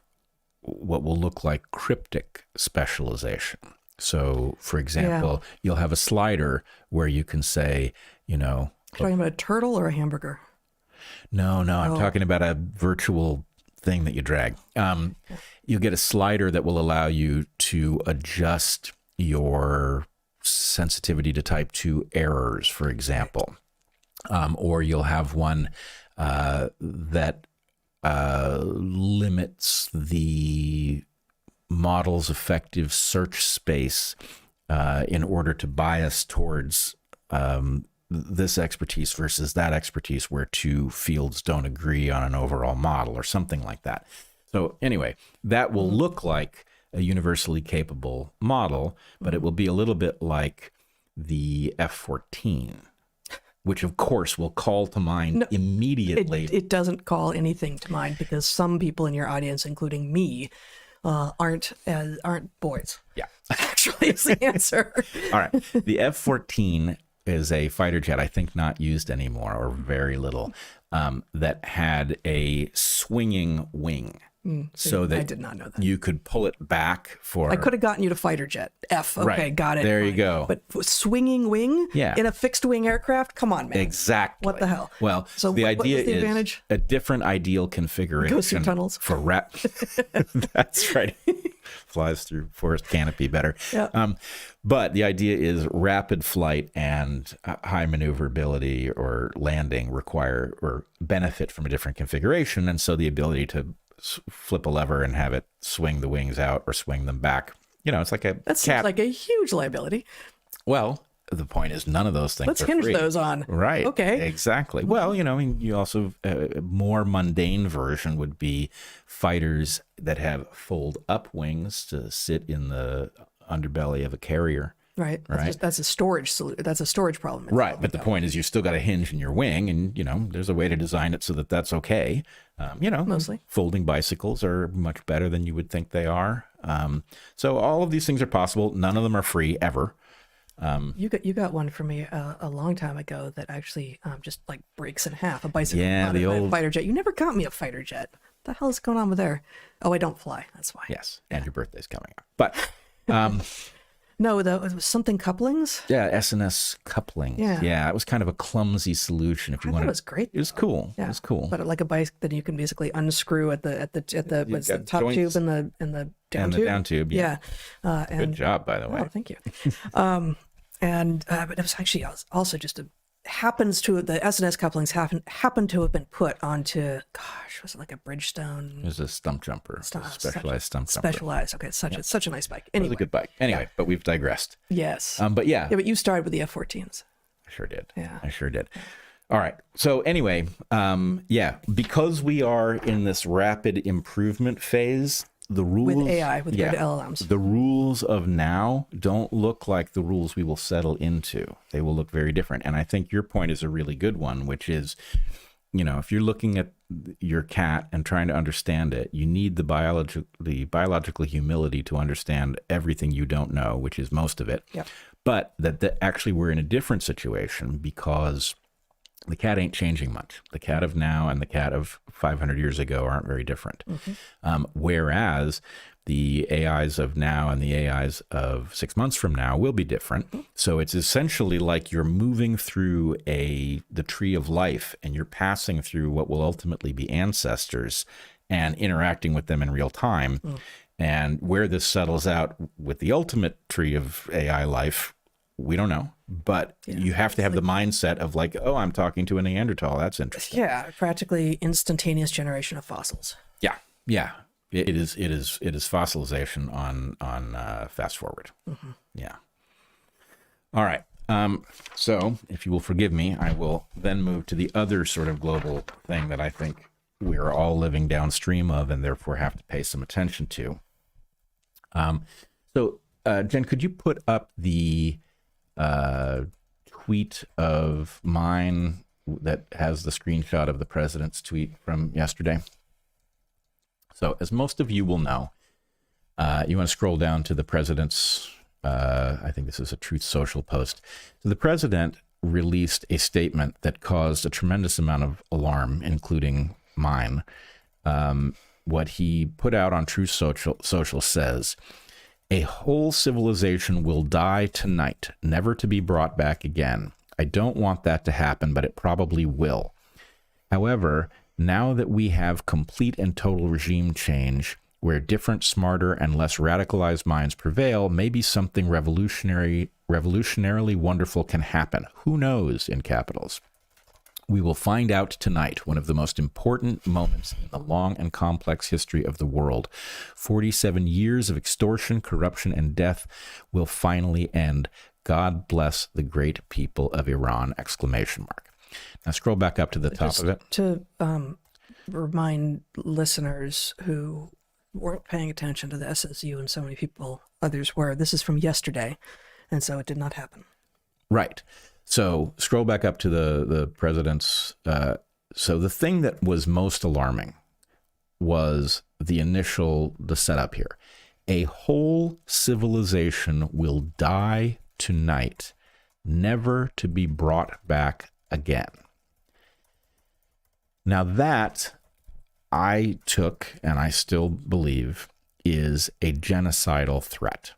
what will look like cryptic specialization. So, for example, you'll have a slider where you can say, Talking about a turtle or a hamburger? No, I'm talking about a virtual thing that you drag. You'll get a slider that will allow you to adjust your sensitivity to type 2 errors, for example. Or you'll have one that limits the model's effective search space in order to bias towards this expertise versus that expertise, where two fields don't agree on an overall model or something like that. So anyway, that will look like a universally capable model, but it will be a little bit like the F-14, which of course will call to mind immediately. It doesn't call anything to mind because some people in your audience, including me, aren't boys. Yeah. Actually, is the answer. All right. The F-14 is a fighter jet, I think not used anymore or very little, that had a swinging wing. So that I did not know that. you could pull it back for... I could have gotten you to fighter jet. F. Okay, Right. got it. There you go. But swinging wing in a fixed wing aircraft? Come on, man. Exactly. What the hell? Well, So the what idea was the is advantage? a different ideal configuration. Goes through tunnels. For That's right. Flies through forest canopy better. Yeah. But the idea is rapid flight and high maneuverability or landing require or benefit from a different configuration. And so the ability to flip a lever and have it swing the wings out or swing them back. You know, it's like a That seems cat. like a huge liability. Well, the point is none of those things Let's are hinge free. those on. Right. Okay. Exactly. Well, you know, I mean, you also, a more mundane version would be fighters that have fold up wings to sit in the underbelly of a carrier. Right. That's a storage solution. That's a storage problem. Right. But the point is you still got a hinge in your wing, and, you know, there's a way to design it so that that's okay. You know, Mostly. folding bicycles are much better than you would think they are. So all of these things are possible. None of them are free ever. You got one for me a long time ago that actually just like breaks in half a bicycle. Yeah, not the a old fighter jet. You never got me a fighter jet. What the hell is going on with there? Oh, I don't fly. That's why. Yes. And your birthday's coming up. But No, it was something couplings. yeah, SNS coupling. Yeah. It was kind of a clumsy solution. If you I thought wanted, it was great. It was cool. Yeah. It was cool. But like a bike that you can basically unscrew at the what's the got top joints tube and the down and tube. the down tube. Yeah. And Good job, by the way. oh, thank you. But it was actually also just the SNS couplings happened to have been put onto, gosh, was it like a Bridgestone? It was a stump jumper. Specialized stump jumper. Specialized. Okay, such a nice bike. It Anyway, was a good bike. Anyway, but we've digressed. yes. But yeah, But you started with the F-14s. I sure did. Yeah. I sure did. All right. So anyway, because we are in this rapid improvement phase, the rules With AI, with good LLMs. The rules of now don't look like the rules we will settle into. They will look very different. And I think your point is a really good one, which is, you know, if you're looking at your cat and trying to understand it, you need the biological humility to understand everything you don't know, which is most of it. Yeah. But that actually we're in a different situation because the cat ain't changing much. The cat of now and the cat of 500 years ago aren't very different. Whereas the AIs of now and the AIs of 6 months from now will be different. So it's essentially like you're moving through the tree of life and you're passing through what will ultimately be ancestors and interacting with them in real time. And where this settles out with the ultimate tree of AI life, we don't know. But you have to have the mindset of like, oh, I'm talking to a Neanderthal. That's interesting. Yeah, practically instantaneous generation of fossils. Yeah. It is fossilization on fast forward. Yeah. All right. So if you will forgive me, I will then move to the other sort of global thing that I think we're all living downstream of and therefore have to pay some attention to. So Jen, could you put up the tweet of mine that has the screenshot of the president's tweet from yesterday? So as most of you will know, you want to scroll down to the president's, I think this is a Truth Social post. So the president released a statement that caused a tremendous amount of alarm, including mine. What he put out on Truth Social says, "A whole civilization will die tonight, never to be brought back again. I don't want that to happen, but it probably will. However, now that we have complete and total regime change, where different, smarter, and less radicalized minds prevail, maybe something revolutionarily wonderful can happen. Who knows, in capitals? We will find out tonight, one of the most important moments in the long and complex history of the world. 47 years of extortion, corruption, and death will finally end. God bless the great people of Iran! ! Now scroll back up to the top of it. To remind listeners who weren't paying attention to this, as you and so many people, others were, this is from yesterday, and so it did not happen. Right. So scroll back up to the president's. So the thing that was most alarming was the setup here. A whole civilization will die tonight, never to be brought back again. Now that I took, and I still believe, is a genocidal threat.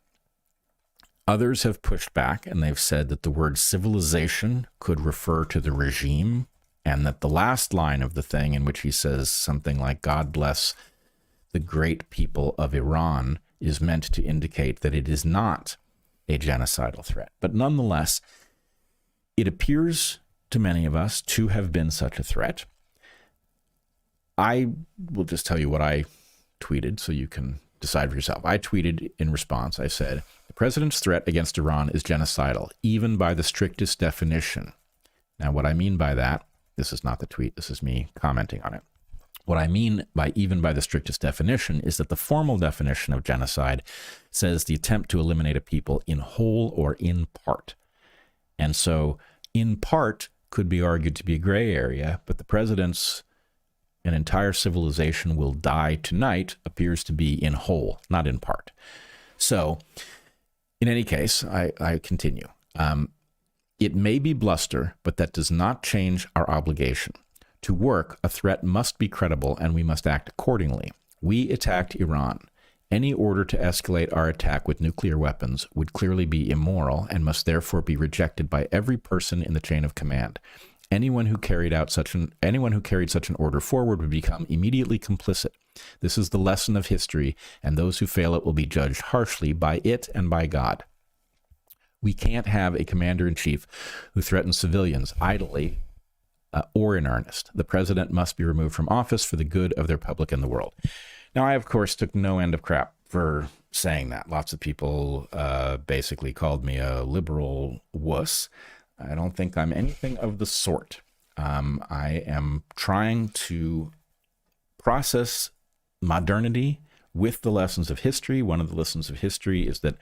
Others have pushed back, and they've said that the word civilization could refer to the regime, and that the last line of the thing, in which he says something like, God bless the great people of Iran, is meant to indicate that it is not a genocidal threat. But nonetheless, it appears to many of us to have been such a threat. I will just tell you what I tweeted so you can decide for yourself. I tweeted in response, I said, the president's threat against Iran is genocidal, even by the strictest definition. Now, what I mean by that, this is not the tweet, this is me commenting on it. What I mean by even by the strictest definition is that the formal definition of genocide says the attempt to eliminate a people in whole or in part. And so in part could be argued to be a gray area, but the president's an entire civilization will die tonight appears to be in whole, not in part. So in any case, I continue. It may be bluster, but that does not change our obligation. To work, a threat must be credible, and we must act accordingly. We attacked Iran. Any order to escalate our attack with nuclear weapons would clearly be immoral and must therefore be rejected by every person in the chain of command. Anyone who carried such an order forward would become immediately complicit. This is the lesson of history, and those who fail it will be judged harshly by it and by God. We can't have a commander-in-chief who threatens civilians idly or in earnest. The president must be removed from office for the good of the republic and the world. Now, I, of course, took no end of crap for saying that. Lots of people basically called me a liberal wuss. I don't think I'm anything of the sort. I am trying to process modernity with the lessons of history. One of the lessons of history is that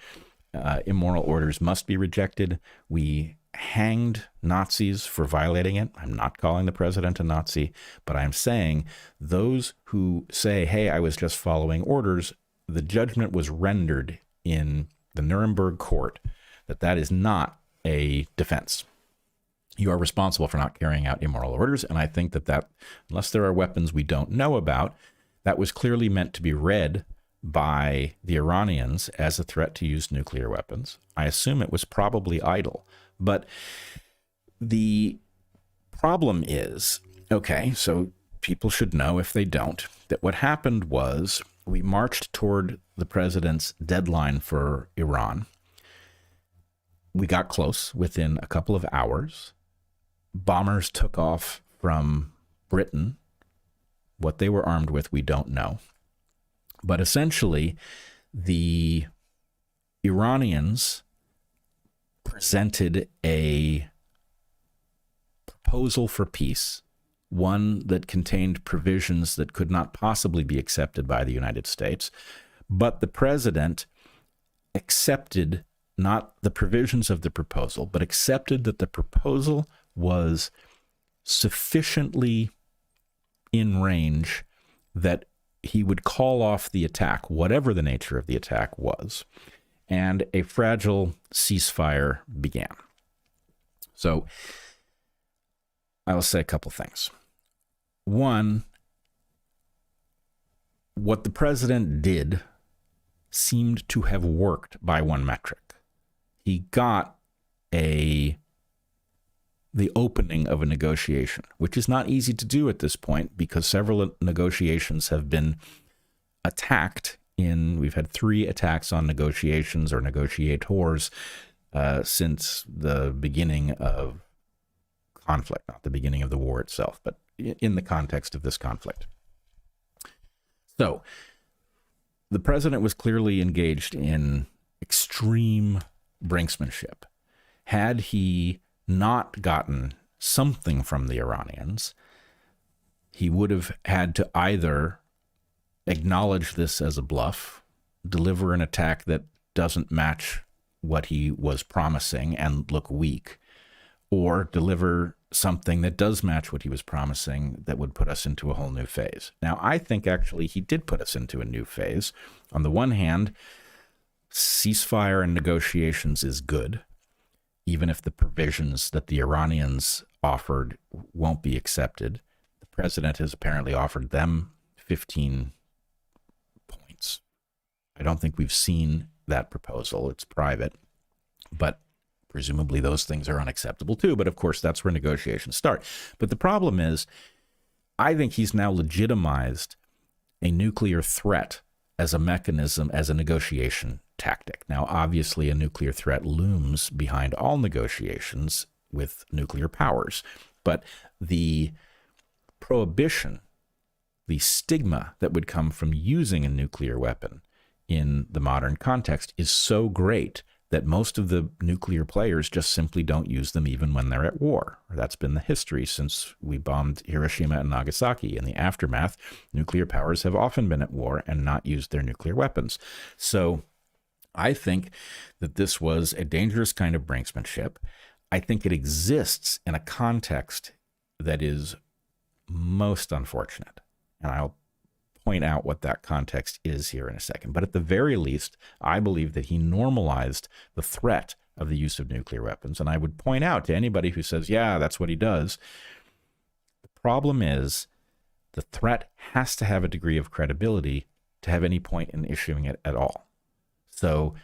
immoral orders must be rejected. We hanged Nazis for violating it. I'm not calling the president a Nazi, but I'm saying those who say, hey, I was just following orders, the judgment was rendered in the Nuremberg court that is not a defense. You are responsible for not carrying out immoral orders, and I think that unless there are weapons we don't know about, that was clearly meant to be read by the Iranians as a threat to use nuclear weapons. I assume it was probably idle. But the problem is, okay, so people should know if they don't, that what happened was we marched toward the president's deadline for Iran. We got close within a couple of hours. Bombers took off from Britain. What they were armed with, we don't know. But essentially, the Iranians presented a proposal for peace, one that contained provisions that could not possibly be accepted by the United States, but the president accepted not the provisions of the proposal, but accepted that the proposal was sufficiently in range that he would call off the attack, whatever the nature of the attack was, and a fragile ceasefire began. So I will say a couple things. One, what the president did seemed to have worked by one metric. He got the opening of a negotiation, which is not easy to do at this point because several negotiations have been attacked we've had 3 attacks on negotiations or negotiators since the beginning of conflict, not the beginning of the war itself, but in the context of this conflict. So the president was clearly engaged in extreme brinksmanship. Had he not gotten something from the Iranians, he would have had to either acknowledge this as a bluff, deliver an attack that doesn't match what he was promising and look weak, or deliver something that does match what he was promising that would put us into a whole new phase. Now, I think actually he did put us into a new phase. On the one hand, ceasefire and negotiations is good, even if the provisions that the Iranians offered won't be accepted. The president has apparently offered them 15 points. I don't think we've seen that proposal. It's private, but presumably those things are unacceptable too. But of course, that's where negotiations start. But the problem is, I think he's now legitimized a nuclear threat as a mechanism, as a negotiation tactic. Now, obviously, a nuclear threat looms behind all negotiations with nuclear powers. But the prohibition, the stigma that would come from using a nuclear weapon in the modern context is so great that most of the nuclear players just simply don't use them even when they're at war. That's been the history since we bombed Hiroshima and Nagasaki. In the aftermath, nuclear powers have often been at war and not used their nuclear weapons. So I think that this was a dangerous kind of brinksmanship. I think it exists in a context that is most unfortunate. And I'll point out what that context is here in a second. But at the very least, I believe that he normalized the threat of the use of nuclear weapons. And I would point out to anybody who says, yeah, that's what he does. The problem is the threat has to have a degree of credibility to have any point in issuing it at all. So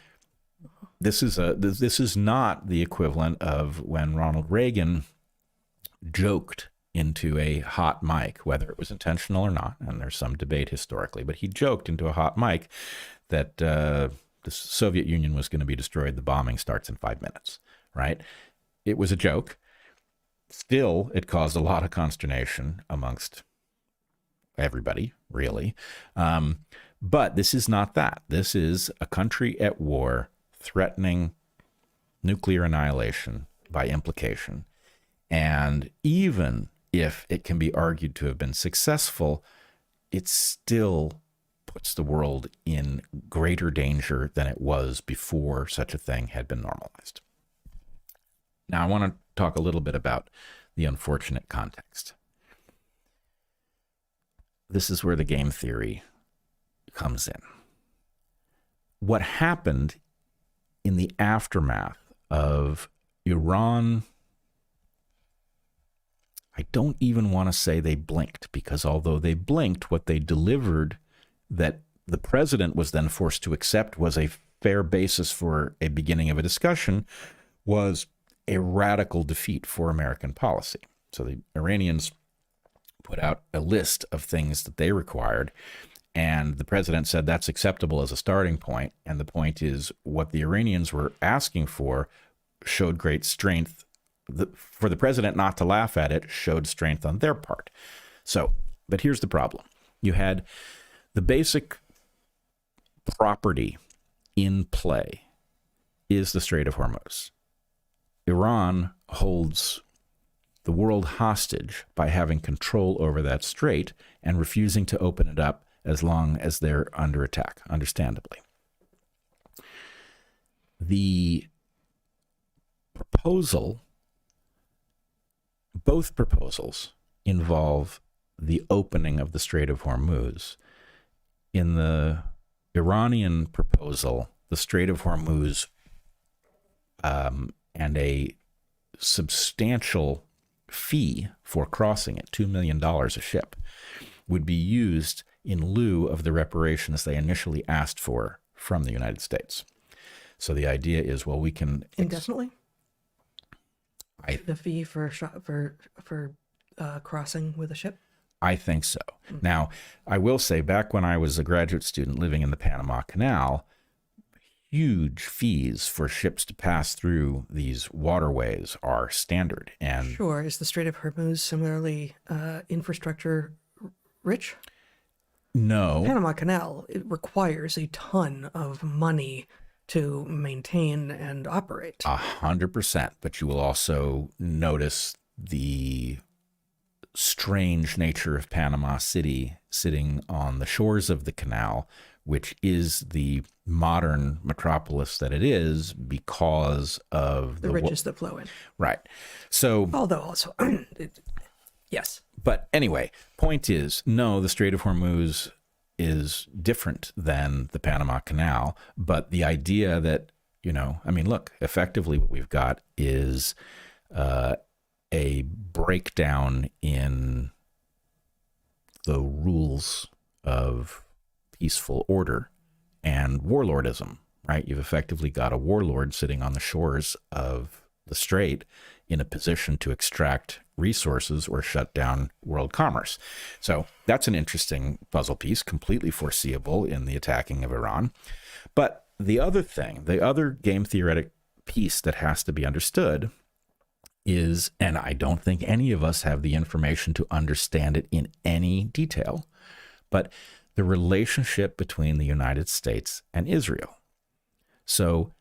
this is not the equivalent of when Ronald Reagan joked into a hot mic, whether it was intentional or not, and there's some debate historically, but he joked into a hot mic that the Soviet Union was going to be destroyed. The bombing starts in 5 minutes, right? It was a joke. Still, it caused a lot of consternation amongst everybody, really. But this is not that. This is a country at war threatening nuclear annihilation by implication. And even if it can be argued to have been successful, it still puts the world in greater danger than it was before such a thing had been normalized. Now, I want to talk a little bit about the unfortunate context. This is where the game theory comes in. What happened in the aftermath of Iran, I don't even want to say they blinked, because although they blinked, what they delivered that the president was then forced to accept was a fair basis for a beginning of a discussion was a radical defeat for American policy. So the Iranians put out a list of things that they required, and the president said that's acceptable as a starting point. And the point is, what the Iranians were asking for showed great strength. For the president not to laugh at it showed strength on their part. So, but here's the problem. You had the basic property in play is the Strait of Hormuz. Iran holds the world hostage by having control over that strait and refusing to open it up as long as they're under attack, understandably. The both proposals involve the opening of the Strait of Hormuz. In the Iranian proposal, the Strait of Hormuz and a substantial fee for crossing it, $2 million a ship, would be used in lieu of the reparations they initially asked for from the United States. So the idea is, well, we can indefinitely. The fee for crossing with a ship. I think so. Now, I will say, back when I was a graduate student living in the Panama Canal, huge fees for ships to pass through these waterways are standard. And Sure. Is the Strait of Hormuz similarly infrastructure rich? no, Panama Canal, it requires a ton of money to maintain and operate. 100%. But you will also notice the strange nature of Panama City sitting on the shores of the canal, which is the modern metropolis that it is because of the riches that flow in. Right. So, Although also, yes. but anyway, point is, no, the Strait of Hormuz is different than the Panama Canal. But the idea that, I mean, look, effectively what we've got is a breakdown in the rules of peaceful order and warlordism, right? You've effectively got a warlord sitting on the shores of the strait in a position to extract resources or shut down world commerce. So that's an interesting puzzle piece, completely foreseeable in the attacking of Iran. But the other thing, the other game theoretic piece that has to be understood is, and I don't think any of us have the information to understand it in any detail, but the relationship between the United States and Israel. So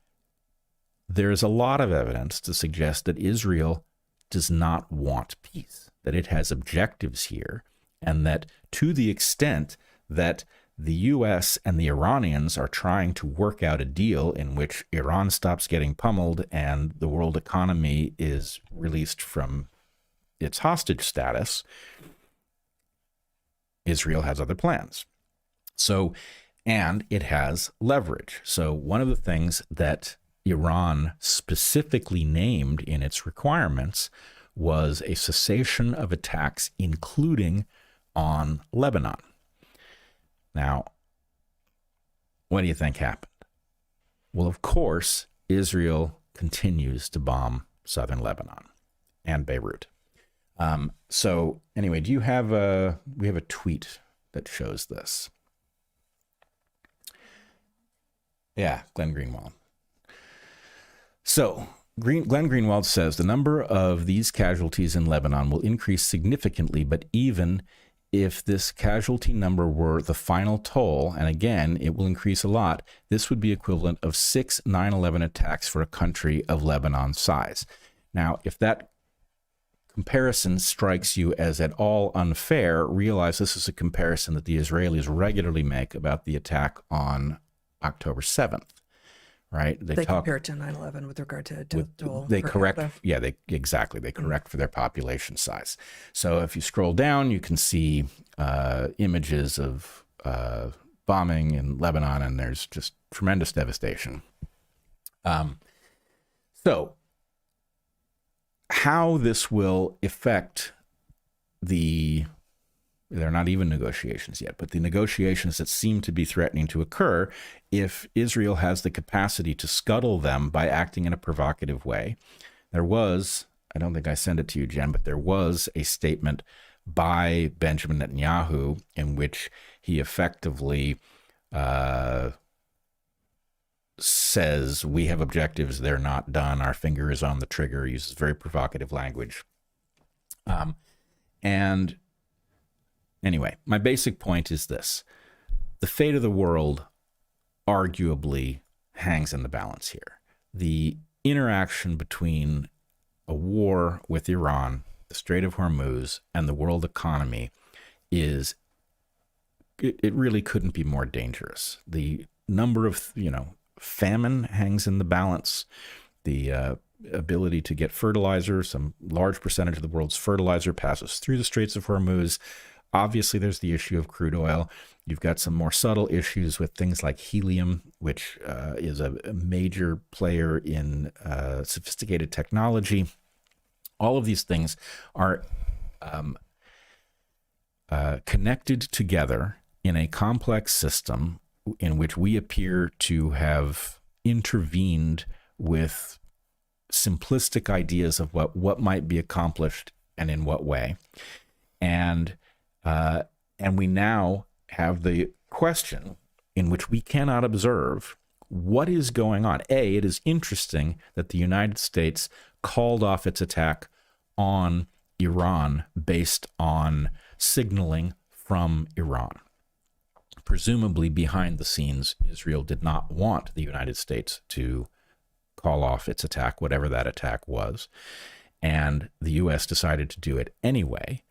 there's a lot of evidence to suggest that Israel does not want peace, that it has objectives here, and that to the extent that the U.S. and the Iranians are trying to work out a deal in which Iran stops getting pummeled and the world economy is released from its hostage status, Israel has other plans. So, and it has leverage. So one of the things that Iran specifically named in its requirements was a cessation of attacks, including on Lebanon. Now, what do you think happened? Well, of course, Israel continues to bomb southern Lebanon and Beirut. So anyway, we have a tweet that shows this. Yeah, Glenn Greenwald. So Glenn Greenwald says the number of these casualties in Lebanon will increase significantly, but even if this casualty number were the final toll, and again, it will increase a lot, this would be equivalent of 6 9/11 attacks for a country of Lebanon's size. Now, if that comparison strikes you as at all unfair, realize this is a comparison that the Israelis regularly make about the attack on October 7th, right? They compare it to 9/11 with regard to death toll. They correct, yeah, they correct for their population size. So if you scroll down, you can see images of bombing in Lebanon, and there's just tremendous devastation. So how this will affect they're not even negotiations yet, but the negotiations that seem to be threatening to occur if Israel has the capacity to scuttle them by acting in a provocative way. There was, I don't think I sent it to you, Jen, but there was a statement by Benjamin Netanyahu in which he effectively says, we have objectives, they're not done, our finger is on the trigger, uses very provocative language. And anyway, my basic point is this. The fate of the world arguably hangs in the balance here. The interaction between a war with Iran, the Strait of Hormuz, and the world economy it really couldn't be more dangerous. The number of, famine hangs in the balance. The ability to get fertilizer, some large percentage of the world's fertilizer passes through the Straits of Hormuz. Obviously, there's the issue of crude oil. You've got some more subtle issues with things like helium, which is a major player in sophisticated technology. All of these things are connected together in a complex system in which we appear to have intervened with simplistic ideas of what might be accomplished and in what way. And And we now have the question in which we cannot observe what is going on. It is interesting that the United States called off its attack on Iran based on signaling from Iran. Presumably behind the scenes, Israel did not want the United States to call off its attack, whatever that attack was. And the U.S. decided to do it anyway.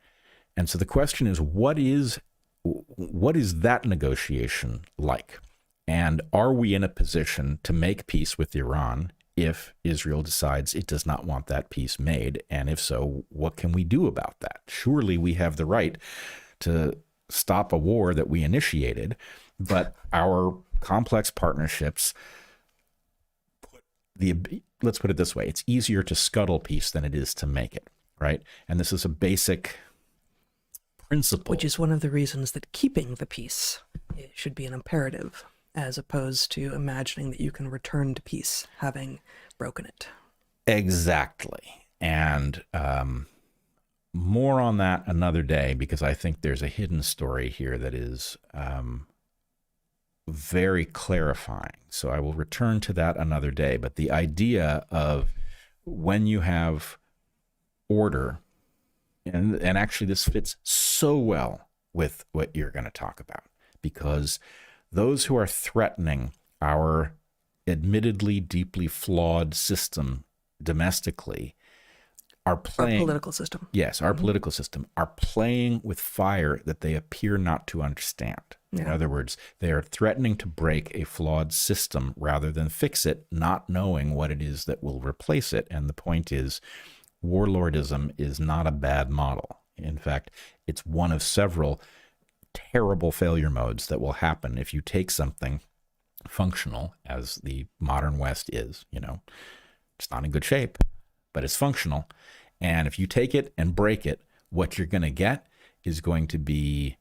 And so the question is, what is that negotiation like? And are we in a position to make peace with Iran if Israel decides it does not want that peace made? And if so, what can we do about that? Surely we have the right to stop a war that we initiated, but our complex partnerships, let's put it this way, it's easier to scuttle peace than it is to make it, right? And this is a basic principle. Which is one of the reasons that keeping the peace should be an imperative, as opposed to imagining that you can return to peace having broken it. Exactly. And more on that another day, because I think there's a hidden story here that is very clarifying. So I will return to that another day. But the idea of when you have order, and actually this fits so well with what you're going to talk about, because those who are threatening our admittedly deeply flawed system domestically are playing... Our political system. Yes, our political system are playing with fire that they appear not to understand. Yeah. In other words, they are threatening to break a flawed system rather than fix it, not knowing what it is that will replace it. And the point is, warlordism is not a bad model. In fact, it's one of several terrible failure modes that will happen if you take something functional, as the modern West is. It's not in good shape, but it's functional. And if you take it and break it, what you're going to get is going to be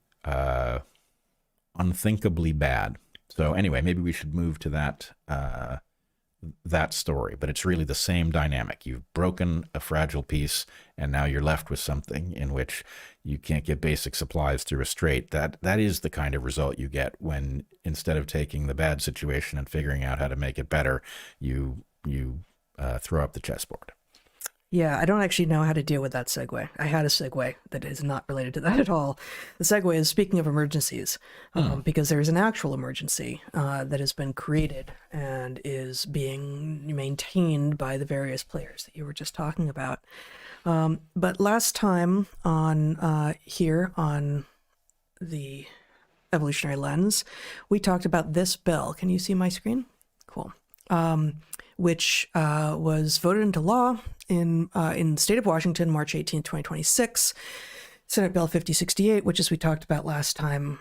unthinkably bad. So anyway, maybe we should move to that story, but it's really the same dynamic. You've broken a fragile piece, and now you're left with something in which you can't get basic supplies through a strait. That is the kind of result you get when, instead of taking the bad situation and figuring out how to make it better, you throw up the chessboard. Yeah, I don't actually know how to deal with that segue. I had a segue that is not related to that at all. The segue is, speaking of emergencies, because there's an actual emergency that has been created and is being maintained by the various players that you were just talking about. But last time on here on the Evolutionary Lens, we talked about this bill. Can you see my screen? Cool. Which was voted into law in the state of Washington, March 18, 2026, Senate Bill 5068, which, as we talked about last time,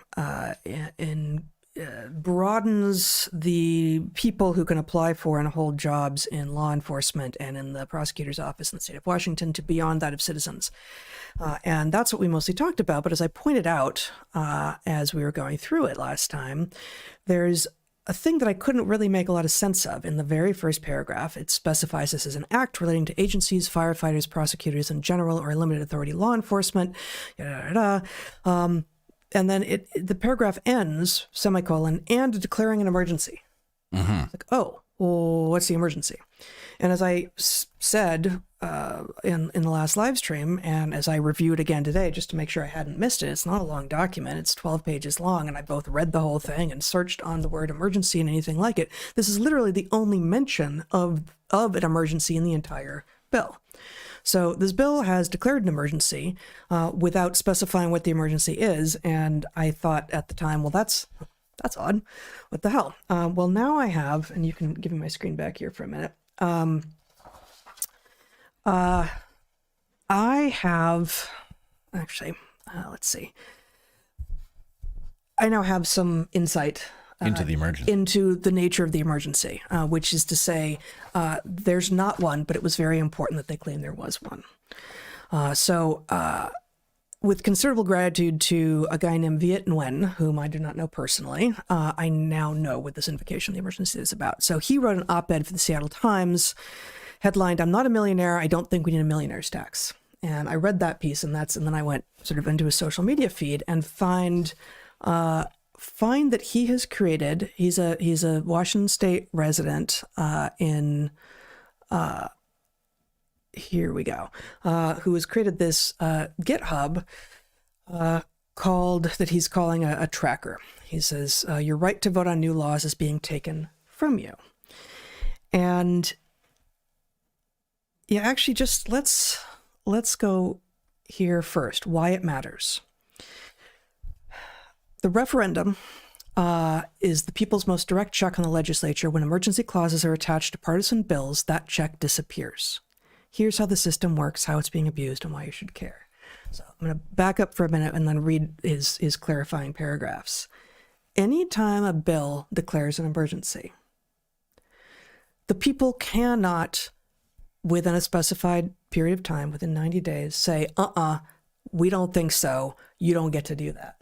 broadens the people who can apply for and hold jobs in law enforcement and in the prosecutor's office in the state of Washington to beyond that of citizens. And that's what we mostly talked about. But as I pointed out as we were going through it last time, there's a thing that I couldn't really make a lot of sense of. In the very first paragraph, it specifies this as an act relating to agencies, firefighters, prosecutors, and general or limited authority law enforcement, and then the paragraph ends, semicolon, and declaring an emergency. Mm-hmm. It's like, oh, well, what's the emergency? And as I said in the last live stream, and as I reviewed again today, just to make sure I hadn't missed it, it's not a long document. It's 12 pages long, and I both read the whole thing and searched on the word emergency and anything like it. This is literally the only mention of an emergency in the entire bill. So this bill has declared an emergency without specifying what the emergency is, and I thought at the time, well, that's odd. What the hell? Well, now I have, and you can give me my screen back here for a minute. I have, actually, let's see. I now have some insight into the emergency, into the nature of the emergency, which is to say, there's not one, but it was very important that they claim there was one. So with considerable gratitude to a guy named Viet Nguyen, whom I do not know personally, I now know what this invocation of the emergency is about. So he wrote an op-ed for the Seattle Times, headlined, "I'm not a millionaire. I don't think we need a millionaire's tax." And I read that piece, and then I went sort of into his social media feed and find that he has created. He's a Washington State resident here we go, who has created this GitHub that he's calling a tracker. He says, your right to vote on new laws is being taken from you. And yeah, actually just let's go here first, why it matters. The referendum is the people's most direct check on the legislature. When emergency clauses are attached to partisan bills, that check disappears. Here's how the system works, how it's being abused, and why you should care. So I'm going to back up for a minute and then read his clarifying paragraphs. Anytime a bill declares an emergency, the people cannot, within a specified period of time, within 90 days, say, we don't think so, you don't get to do that.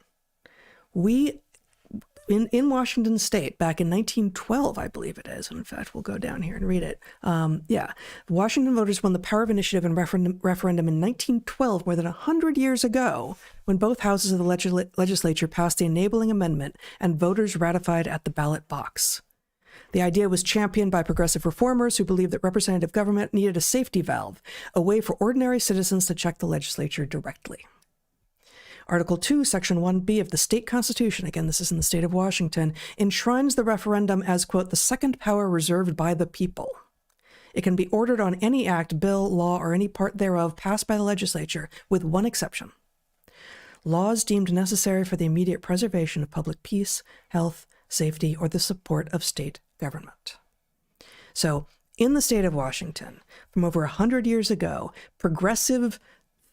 In Washington State, back in 1912, I believe it is, and in fact, we'll go down here and read it. Washington voters won the power of initiative and referendum in 1912, more than 100 years ago, when both houses of the legislature passed the enabling amendment and voters ratified at the ballot box. The idea was championed by progressive reformers who believed that representative government needed a safety valve, a way for ordinary citizens to check the legislature directly. Article 2, Section 1B of the state constitution, again, this is in the state of Washington, enshrines the referendum as, quote, the second power reserved by the people. It can be ordered on any act, bill, law, or any part thereof passed by the legislature, with one exception. Laws deemed necessary for the immediate preservation of public peace, health, safety, or the support of state government. So, in the state of Washington, from over 100 years ago, progressive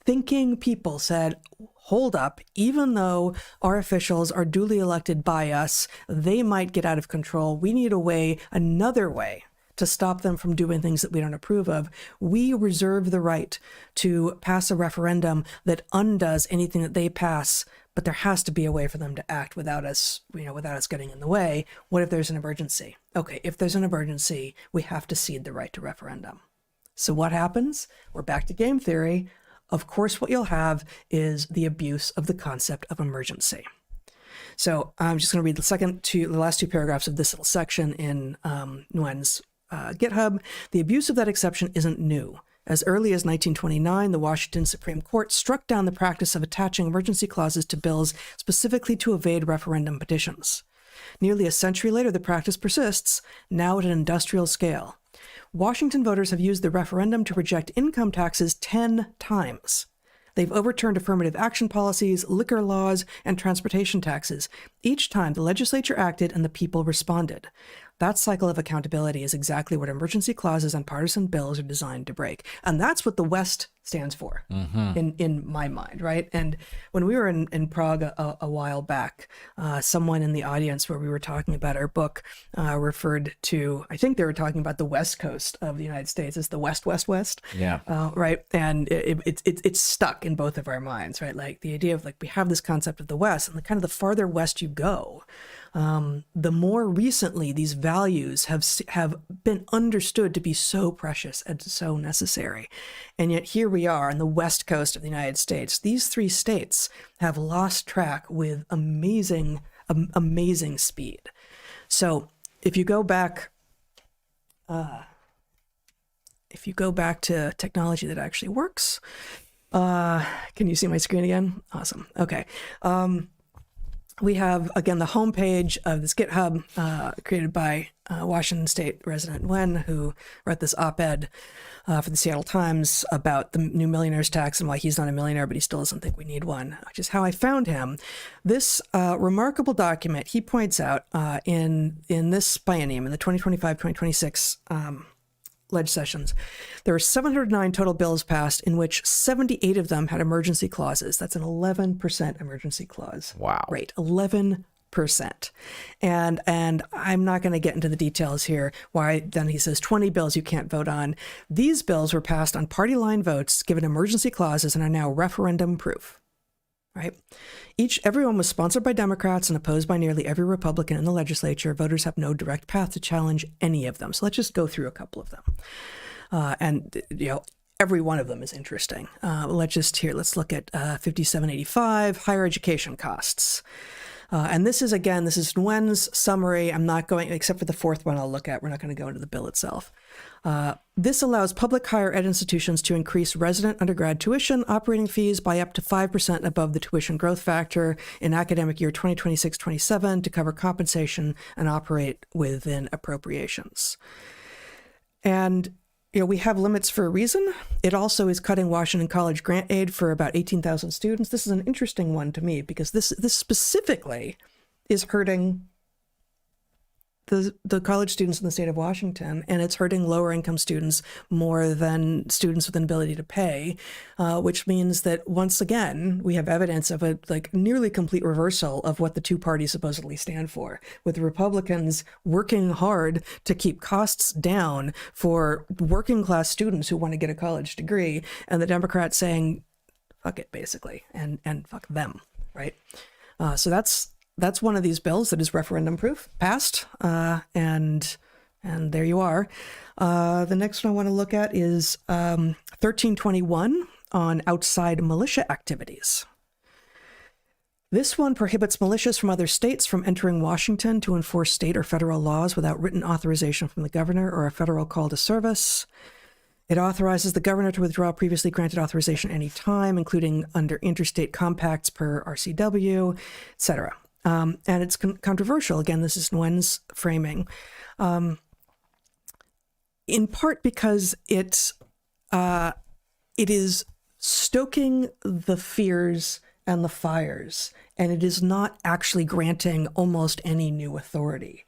thinking people said, hold up, even though our officials are duly elected by us, they might get out of control. We need another way to stop them from doing things that we don't approve of. We reserve the right to pass a referendum that undoes anything that they pass, but there has to be a way for them to act without us getting in the way. What if there's an emergency? Okay, if there's an emergency, we have to cede the right to referendum. So what happens? We're back to game theory. Of course, what you'll have is the abuse of the concept of emergency. So I'm just going to read the last two paragraphs of this little section in Nguyen's GitHub. The abuse of that exception isn't new. As early as 1929, the Washington Supreme Court struck down the practice of attaching emergency clauses to bills specifically to evade referendum petitions. Nearly a century later, the practice persists, now at an industrial scale. Washington voters have used the referendum to reject income taxes 10 times. They've overturned affirmative action policies, liquor laws, and transportation taxes. Each time, the legislature acted and the people responded. That cycle of accountability is exactly what emergency clauses and partisan bills are designed to break. And that's what the West stands for, in my mind, right? And when we were in Prague a while back, someone in the audience where we were talking about our book referred to, I think they were talking about the West Coast of the United States as the West, West, West. Yeah. Right? And it's stuck in both of our minds, right? Like the idea of like, we have this concept of the West, and the kind of the farther west you go, the more recently these values have been understood to be so precious and so necessary. And yet here we are on the West Coast of the United States. These three states have lost track with amazing speed. So if you go back to technology that actually works, can you see my screen again? Awesome. Okay. We have, again, the homepage of this GitHub created by Washington State resident Nguyen, who wrote this op-ed for the Seattle Times about the new millionaire's tax and why he's not a millionaire, but he still doesn't think we need one, which is how I found him. This remarkable document, he points out in this biennium, in the 2025-2026 ledge sessions, there were 709 total bills passed, in which 78 of them had emergency clauses. That's an 11% emergency clause. Wow. Rate, 11%. And I'm not going to get into the details here, why then he says 20 bills you can't vote on. These bills were passed on party line votes, given emergency clauses, and are now referendum-proof. Right? Everyone was sponsored by Democrats and opposed by nearly every Republican in the legislature. Voters have no direct path to challenge any of them. So let's just go through a couple of them. every one of them is interesting. Let's look at 5785, higher education costs. And this is Nguyen's summary. I'm not going, except for the fourth one I'll look at. We're not going to go into the bill itself. This allows public higher ed institutions to increase resident undergrad tuition operating fees by up to 5% above the tuition growth factor in academic year 2026-27 to cover compensation and operate within appropriations. And we have limits for a reason. It also is cutting Washington College grant aid for about 18,000 students. This is an interesting one to me because this specifically is hurting the college students in the state of Washington, and it's hurting lower income students more than students with an ability to pay, which means that once again, we have evidence of a nearly complete reversal of what the two parties supposedly stand for, with the Republicans working hard to keep costs down for working class students who want to get a college degree, and the Democrats saying, fuck it, basically, and fuck them, right? So that's one of these bills that is referendum proof, passed, and there you are. The next one I want to look at is 1321 on outside militia activities. This one prohibits militias from other states from entering Washington to enforce state or federal laws without written authorization from the governor or a federal call to service. It authorizes the governor to withdraw previously granted authorization any time, including under interstate compacts per RCW, etc. And it's controversial. Again, this is Nguyen's framing, in part because it is stoking the fears and the fires, and it is not actually granting almost any new authority.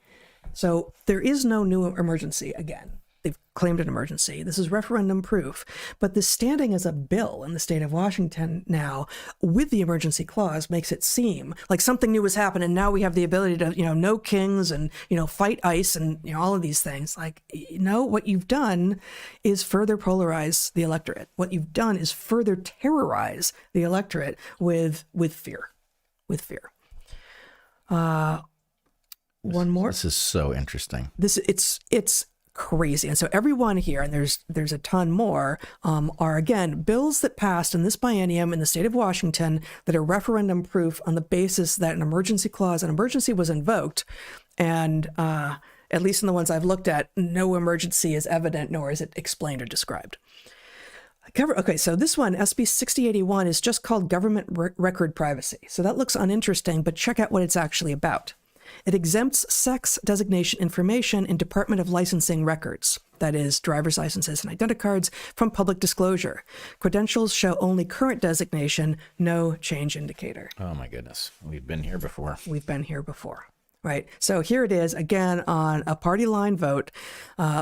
So there is no new emergency again. They've claimed an emergency. This is referendum proof, but the standing as a bill in the state of Washington now with the emergency clause makes it seem like something new has happened. And now we have the ability to, no kings and, fight ICE and, all of these things. What you've done is further polarize the electorate. What you've done is further terrorize the electorate with fear, One more. This is so interesting. It's crazy. And so everyone here, and there's a ton more, are again bills that passed in this biennium in the state of Washington that are referendum proof on the basis that an emergency was invoked, and at least in the ones I've looked at, no emergency is evident, nor is it explained or described. Okay, so this one, SB 6081, is just called government record privacy. So that looks uninteresting, but check out what it's actually about. It exempts sex designation information in Department of Licensing records, that is, driver's licenses and identity cards, from public disclosure. Credentials show only current designation, no change indicator. Oh my goodness. We've been here before. Right. So here it is again on a party line vote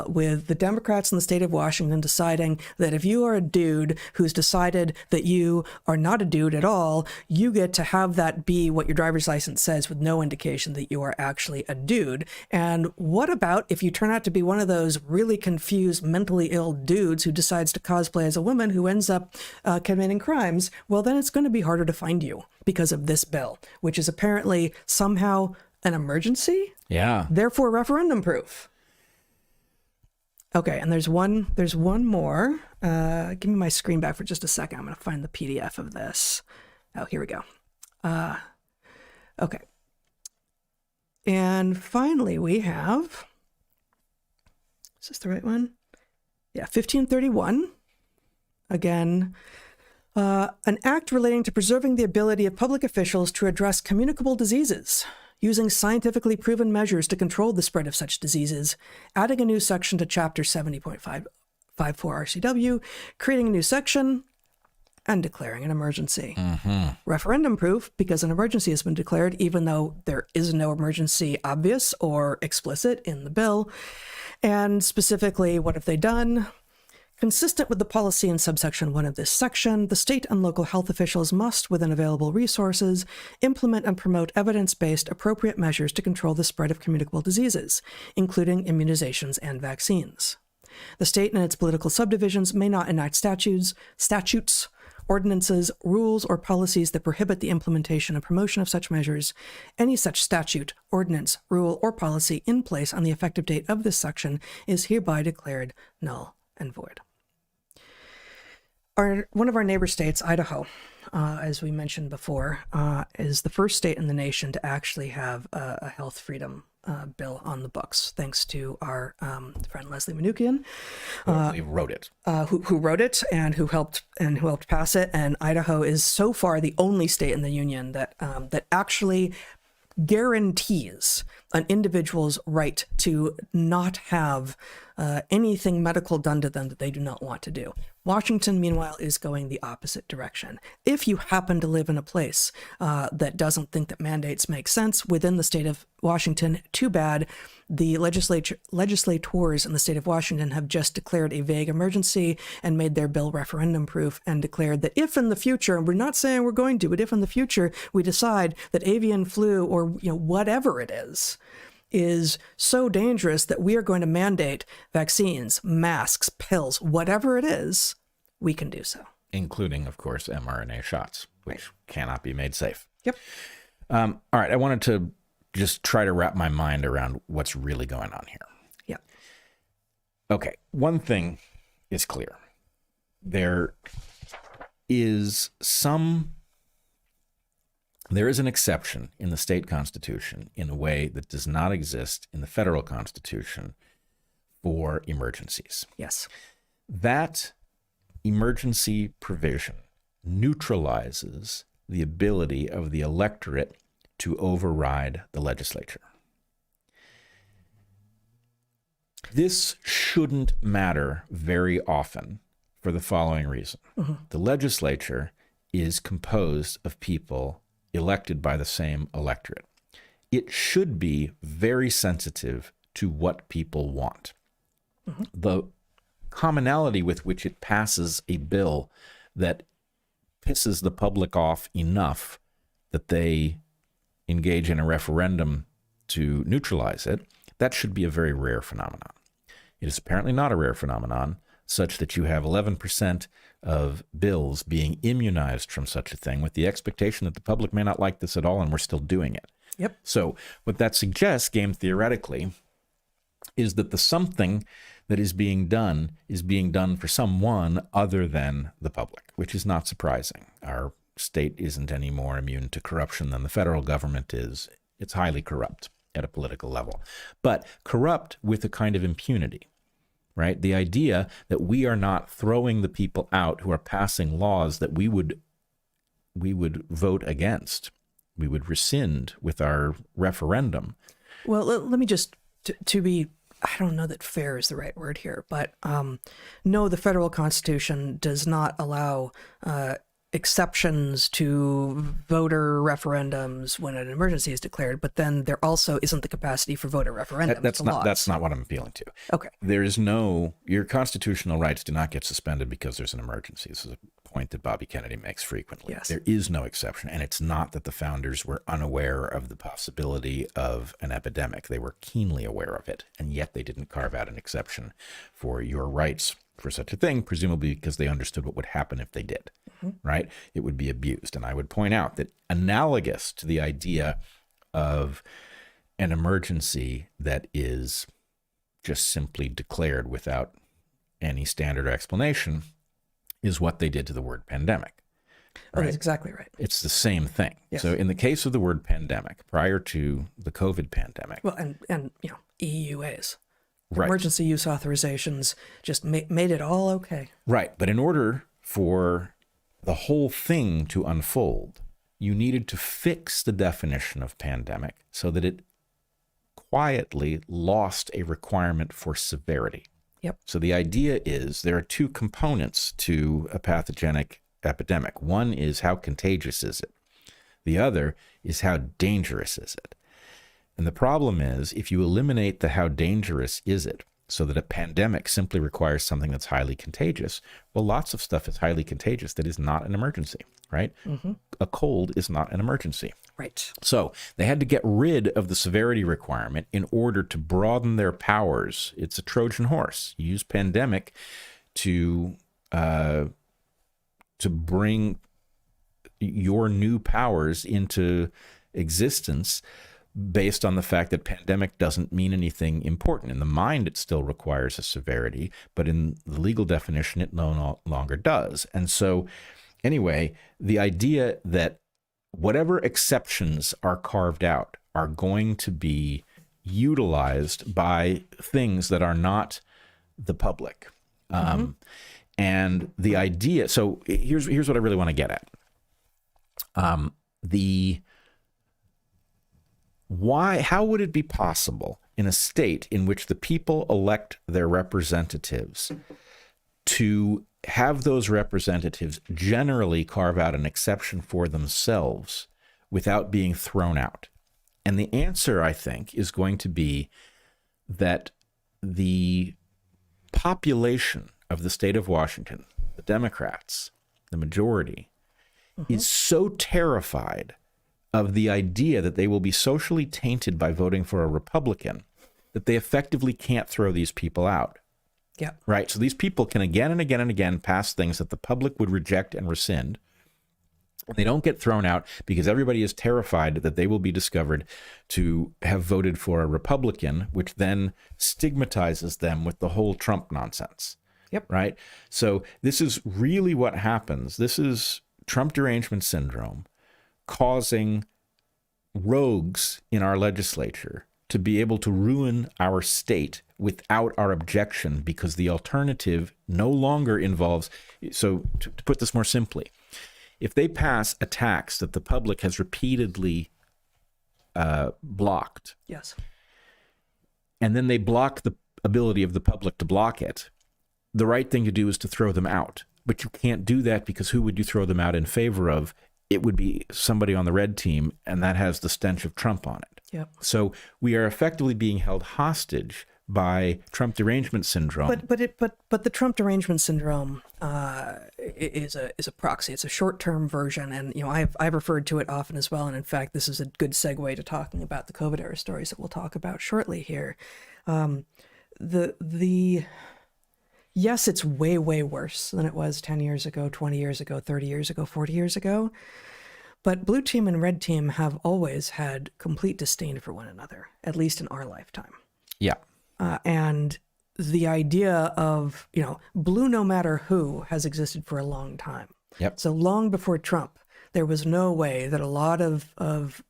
with the Democrats in the state of Washington deciding that if you are a dude who's decided that you are not a dude at all, you get to have that be what your driver's license says with no indication that you are actually a dude. And what about if you turn out to be one of those really confused, mentally ill dudes who decides to cosplay as a woman who ends up committing crimes? Well, then it's going to be harder to find you because of this bill, which is apparently somehow an emergency? Yeah. Therefore, referendum proof. Okay, and there's one more. Give me my screen back for just a second. I'm going to find the PDF of this. Oh, here we go. Okay. And finally, we have, is this the right one? Yeah, 1531. Again, an act relating to preserving the ability of public officials to address communicable diseases, using scientifically proven measures to control the spread of such diseases, adding a new section to Chapter 70.554 RCW, creating a new section, and declaring an emergency. Mm-hmm. Referendum proof, because an emergency has been declared, even though there is no emergency obvious or explicit in the bill. And specifically, what have they done? Consistent with the policy in subsection 1 of this section, the state and local health officials must, within available resources, implement and promote evidence-based appropriate measures to control the spread of communicable diseases, including immunizations and vaccines. The state and its political subdivisions may not enact statutes, ordinances, rules, or policies that prohibit the implementation and promotion of such measures. Any such statute, ordinance, rule, or policy in place on the effective date of this section is hereby declared null and void. One of our neighbor states, Idaho, as we mentioned before, is the first state in the nation to actually have a health freedom bill on the books, thanks to our friend Leslie Manukian, Who wrote it? who wrote it and who helped pass it. And Idaho is so far the only state in the union that actually guarantees an individual's right to not have anything medical done to them that they do not want to do. Washington, meanwhile, is going the opposite direction. If you happen to live in a place that doesn't think that mandates make sense within the state of Washington, too bad. The legislators in the state of Washington have just declared a vague emergency and made their bill referendum-proof and declared that if in the future, and we're not saying we're going to, but if in the future we decide that avian flu or whatever it is so dangerous that we are going to mandate vaccines, masks, pills, whatever it is, we can do so. Including, of course, mRNA shots, which cannot be made safe. Yep. All right. I wanted to just try to wrap my mind around what's really going on here. Yeah. Okay. One thing is clear. There is an exception in the state constitution in a way that does not exist in the federal constitution for emergencies. Yes. That emergency provision neutralizes the ability of the electorate to override the legislature. This shouldn't matter very often for the following reason. Mm-hmm. The legislature is composed of people elected by the same electorate. It should be very sensitive to what people want. Mm-hmm. The commonality with which it passes a bill that pisses the public off enough that they engage in a referendum to neutralize it, that should be a very rare phenomenon. It is apparently not a rare phenomenon, such that you have 11% of bills being immunized from such a thing with the expectation that the public may not like this at all and we're still doing it. Yep. So what that suggests, game theoretically, is that the something that is being done for someone other than the public, which is not surprising. Our state isn't any more immune to corruption than the federal government is. It's highly corrupt at a political level, but corrupt with a kind of impunity, right? The idea that we are not throwing the people out who are passing laws that we would vote against, we would rescind with our referendum. Well, let me just, to be, I don't know that fair is the right word here, but no, the federal constitution does not allow exceptions to voter referendums when an emergency is declared, but then there also isn't the capacity for voter referendums. That's not what I'm appealing to. Okay. Your constitutional rights do not get suspended because there's an emergency. This is a point that Bobby Kennedy makes frequently. Yes. There is no exception, and it's not that the founders were unaware of the possibility of an epidemic. They were keenly aware of it, and yet they didn't carve out an exception for your rights for such a thing, presumably because they understood what would happen if they did, right? It would be abused. And I would point out that analogous to the idea of an emergency that is just simply declared without any standard explanation is what they did to the word pandemic. Oh, that's exactly right. It's the same thing. Yes. So in the case of the word pandemic, prior to the COVID pandemic. Well, and EUAs. Right. Emergency use authorizations just made it all okay. Right. But in order for the whole thing to unfold, you needed to fix the definition of pandemic so that it quietly lost a requirement for severity. Yep. So the idea is there are two components to a pathogenic epidemic. One is how contagious is it? The other is how dangerous is it? And the problem is, if you eliminate the how dangerous is it, so that a pandemic simply requires something that's highly contagious, well, lots of stuff is highly contagious that is not an emergency, right? Mm-hmm. A cold is not an emergency. Right. So they had to get rid of the severity requirement in order to broaden their powers. It's a Trojan horse. You use pandemic to bring your new powers into existence based on the fact that pandemic doesn't mean anything important. In the mind, it still requires a severity, but in the legal definition, it no longer does. And so anyway, the idea that whatever exceptions are carved out are going to be utilized by things that are not the public. And the idea, so here's what I really want to get at. How would it be possible in a state in which the people elect their representatives to have those representatives generally carve out an exception for themselves without being thrown out? And the answer, I think, is going to be that the population of the state of Washington, the Democrats, the majority, is so terrified of the idea that they will be socially tainted by voting for a Republican that they effectively can't throw these people out. Yeah. Right. So these people can again and again and again pass things that the public would reject and rescind. And they don't get thrown out because everybody is terrified that they will be discovered to have voted for a Republican, which then stigmatizes them with the whole Trump nonsense. Yep. Right. So this is really what happens. This is Trump derangement syndrome causing rogues in our legislature to be able to ruin our state without our objection, because the alternative no longer involves. So to put this more simply, if they pass a tax that the public has repeatedly blocked, Yes. and then they block the ability of the public to block it, the right thing to do is to throw them out. But you can't do that, because who would you throw them out in favor of? It would be somebody on the red team, and that has the stench of Trump on it. Yep. So we are effectively being held hostage by Trump derangement syndrome. But the Trump derangement syndrome is a proxy. It's a short-term version, and I've referred to it often as well. And in fact, this is a good segue to talking about the COVID era stories that we'll talk about shortly here. Yes, it's way, way worse than it was 10 years ago, 20 years ago, 30 years ago, 40 years ago. But blue team and red team have always had complete disdain for one another, at least in our lifetime. Yeah. And the idea of, blue no matter who has existed for a long time. Yep. So long before Trump, there was no way that a lot of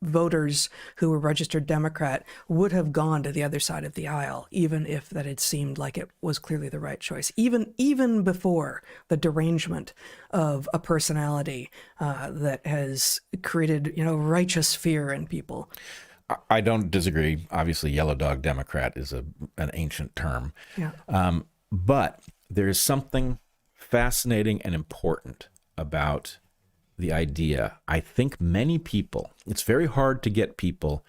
voters who were registered Democrat would have gone to the other side of the aisle, even if that had seemed like it was clearly the right choice. Even before the derangement of a personality that has created, righteous fear in people. I don't disagree. Obviously, yellow dog Democrat is an ancient term. Yeah. But there is something fascinating and important about the idea. I think many people, it's very hard to get people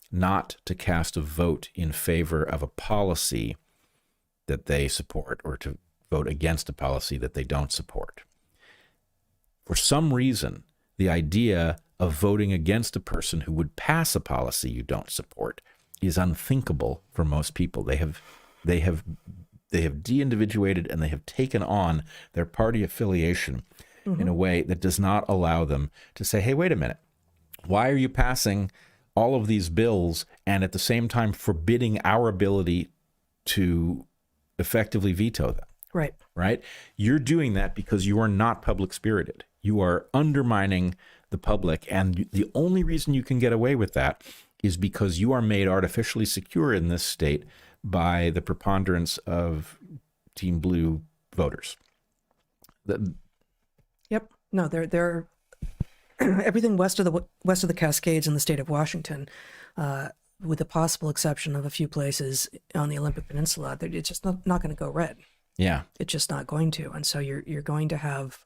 not to cast a vote in favor of a policy that they support, or to vote against a policy that they don't support. For some reason, the idea of voting against a person who would pass a policy you don't support is unthinkable for most people. They have de-individuated, and they have taken on their party affiliation in a way that does not allow them to say, hey, wait a minute, why are you passing all of these bills and at the same time forbidding our ability to effectively veto them? Right. Right? You're doing that because you are not public spirited. You are undermining the public. And the only reason you can get away with that is because you are made artificially secure in this state by the preponderance of Team Blue voters. Yep. No, they're everything west of the Cascades in the state of Washington, with the possible exception of a few places on the Olympic Peninsula, it's just not going to go red. Yeah. It's just not going to. And so you're going to have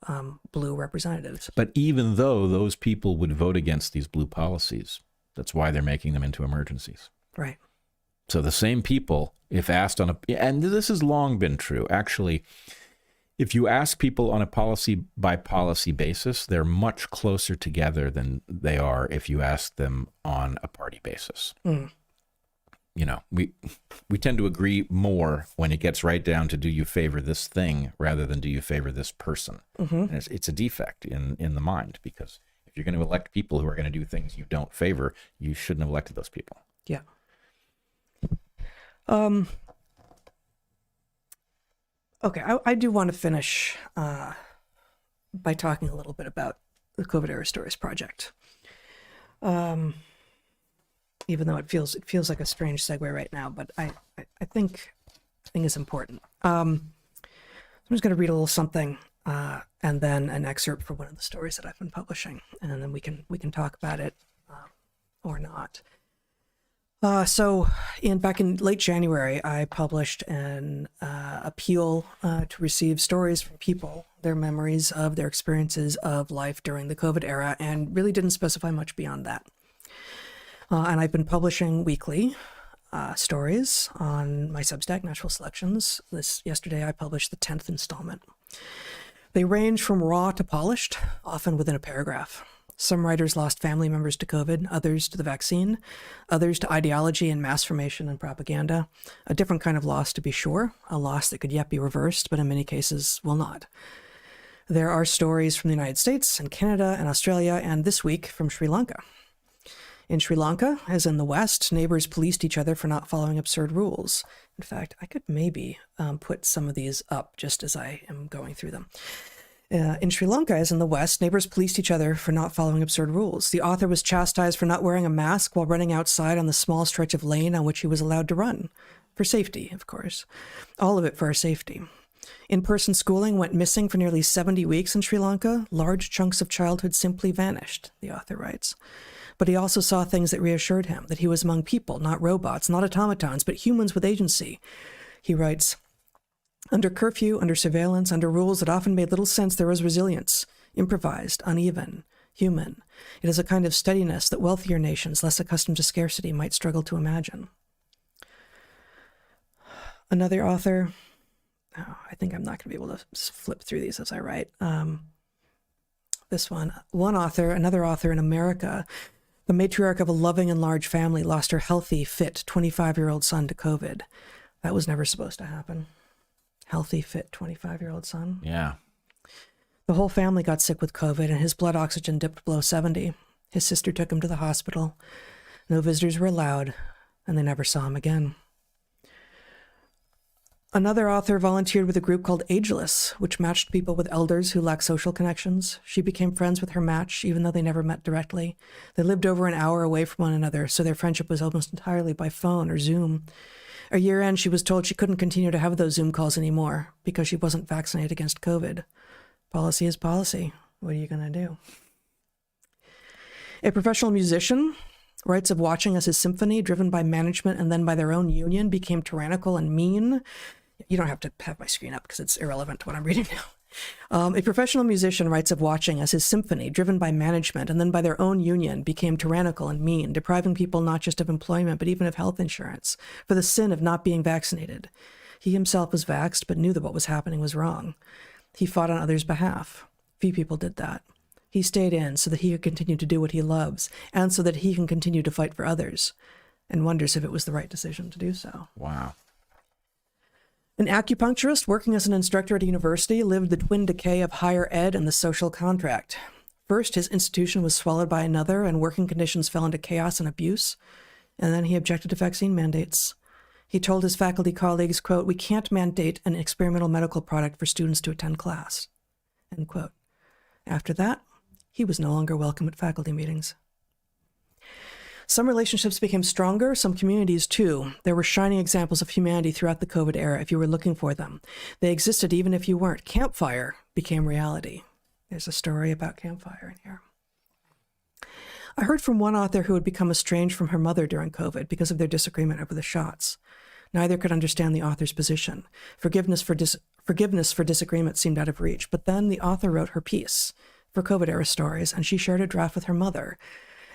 blue representatives. But even though those people would vote against these blue policies, that's why they're making them into emergencies. Right. So the same people, if asked and this has long been true, actually, if you ask people on a policy by policy basis, they're much closer together than they are if you ask them on a party basis. Mm. We tend to agree more when it gets right down to, do you favor this thing rather than do you favor this person? Mm-hmm. And it's a defect in the mind, because if you're going to elect people who are going to do things you don't favor, you shouldn't have elected those people. Yeah. Okay, I do want to finish by talking a little bit about the COVID era stories project. Even though it feels like a strange segue right now, but I think it's important. I'm just going to read a little something, and then an excerpt from one of the stories that I've been publishing, and then we can talk about it or not. So back in late January, I published an appeal to receive stories from people, their memories of their experiences of life during the COVID era, and really didn't specify much beyond that. And I've been publishing weekly stories on my Substack, Natural Selections. Yesterday, I published the 10th installment. They range from raw to polished, often within a paragraph. Some writers lost family members to COVID, others to the vaccine, others to ideology and mass formation and propaganda. A different kind of loss, to be sure, a loss that could yet be reversed, but in many cases will not. There are stories from the United States and Canada and Australia, and this week from Sri Lanka. In Sri Lanka, as in the West, neighbors policed each other for not following absurd rules. In fact, I could maybe put some of these up just as I am going through them. In Sri Lanka, as in the West, neighbors policed each other for not following absurd rules. The author was chastised for not wearing a mask while running outside on the small stretch of lane on which he was allowed to run. For safety, of course. All of it for our safety. In-person schooling went missing for nearly 70 weeks in Sri Lanka. Large chunks of childhood simply vanished, the author writes. But he also saw things that reassured him, that he was among people, not robots, not automatons, but humans with agency. He writes, under curfew, under surveillance, under rules that often made little sense, there was resilience, improvised, uneven, human. It is a kind of steadiness that wealthier nations, less accustomed to scarcity, might struggle to imagine. Another author, I think I'm not going to be able to flip through these as I write. This one, another author in America, the matriarch of a loving and large family, lost her healthy, fit 25-year-old son to COVID. That was never supposed to happen. Healthy, fit 25-year-old son. Yeah. The whole family got sick with COVID, and his blood oxygen dipped below 70. His sister took him to the hospital. No visitors were allowed, and they never saw him again. Another author volunteered with a group called Ageless, which matched people with elders who lack social connections. She became friends with her match, even though they never met directly. They lived over an hour away from one another, so their friendship was almost entirely by phone or Zoom. A year in, she was told she couldn't continue to have those Zoom calls anymore because she wasn't vaccinated against COVID. Policy is policy. What are you going to do? A professional musician writes of watching as his symphony, driven by management and then by their own union, became tyrannical and mean. You don't have to have my screen up because it's irrelevant to what I'm reading now. A professional musician writes of watching as his symphony, driven by management and then by their own union, became tyrannical and mean, depriving people not just of employment, but even of health insurance, for the sin of not being vaccinated. He himself was vaxxed, but knew that what was happening was wrong. He fought on others' behalf. Few people did that. He stayed in so that he could continue to do what he loves, and so that he can continue to fight for others, and wonders if it was the right decision to do so. Wow. An acupuncturist working as an instructor at a university lived the twin decay of higher ed and the social contract. First, his institution was swallowed by another, and working conditions fell into chaos and abuse. And then he objected to vaccine mandates. He told his faculty colleagues, quote, "We can't mandate an experimental medical product for students to attend class," end quote. After that, he was no longer welcome at faculty meetings. Some relationships became stronger, some communities too. There were shining examples of humanity throughout the COVID era if you were looking for them. They existed even if you weren't. Campfire became reality. There's a story about Campfire in here. I heard from one author who had become estranged from her mother during COVID because of their disagreement over the shots. Neither could understand the author's position. Forgiveness for disagreement seemed out of reach, but then the author wrote her piece for COVID-era stories, and she shared a draft with her mother.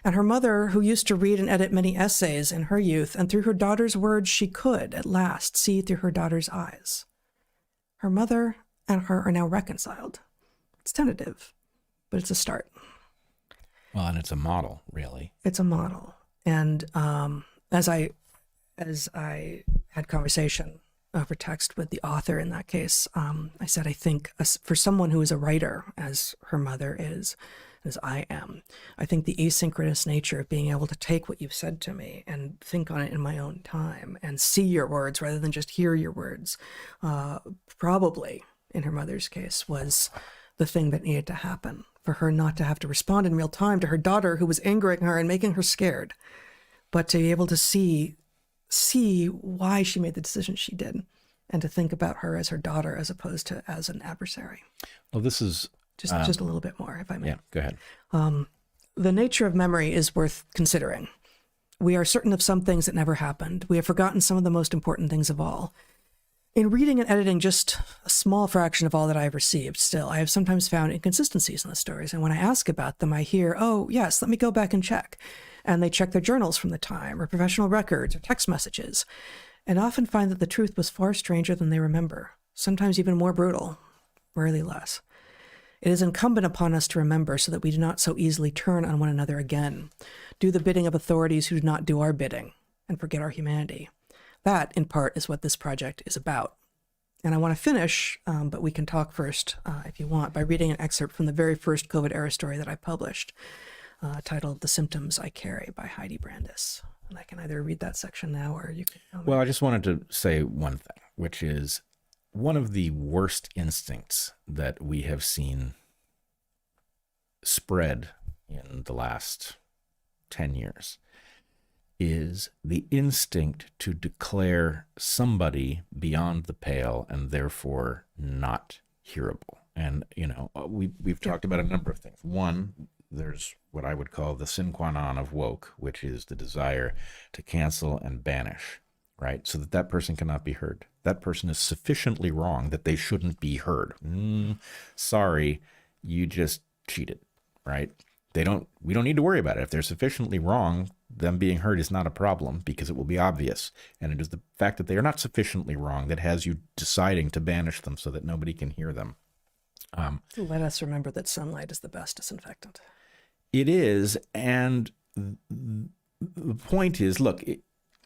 And her mother, who used to read and edit many essays in her youth, and through her daughter's words, she could, at last, see through her daughter's eyes. Her mother and her are now reconciled. It's tentative, but it's a start. Well, and it's a model, really. It's a model. And as I had conversation over text with the author in that case, I said, I think for someone who is a writer, as her mother is, as I am. I think the asynchronous nature of being able to take what you've said to me and think on it in my own time and see your words rather than just hear your words, probably, in her mother's case, was the thing that needed to happen for her not to have to respond in real time to her daughter who was angering her and making her scared, but to be able to see why she made the decision she did and to think about her as her daughter as opposed to as an adversary. Well, this is just a little bit more, if I may. Yeah, go ahead. The nature of memory is worth considering. We are certain of some things that never happened. We have forgotten some of the most important things of all. In reading and editing just a small fraction of all that I have received, still, I have sometimes found inconsistencies in the stories. And when I ask about them, I hear, oh, yes, let me go back and check. And they check their journals from the time, or professional records, or text messages, and often find that the truth was far stranger than they remember, sometimes even more brutal, rarely less. It is incumbent upon us to remember so that we do not so easily turn on one another again, do the bidding of authorities who do not do our bidding, and forget our humanity. That, in part, is what this project is about. And I want to finish, but we can talk first, if you want, by reading an excerpt from the very first COVID-era story that I published, titled The Symptoms I Carry by Heidi Brandis. And I can either read that section now or you can... Well, I just wanted to say one thing, which is one of the worst instincts that we have seen spread in the last 10 years is the instinct to declare somebody beyond the pale and therefore not hearable. And, you know, we've talked about a number of things. One, there's what I would call the sine qua non of woke, which is the desire to cancel and banish, right? So that person cannot be heard. That person is sufficiently wrong that they shouldn't be heard. Sorry, you just cheated, right? We don't need to worry about it. If they're sufficiently wrong, them being heard is not a problem because it will be obvious. And it is the fact that they are not sufficiently wrong that has you deciding to banish them so that nobody can hear them. Let us remember that sunlight is the best disinfectant. It is, and the point is, look,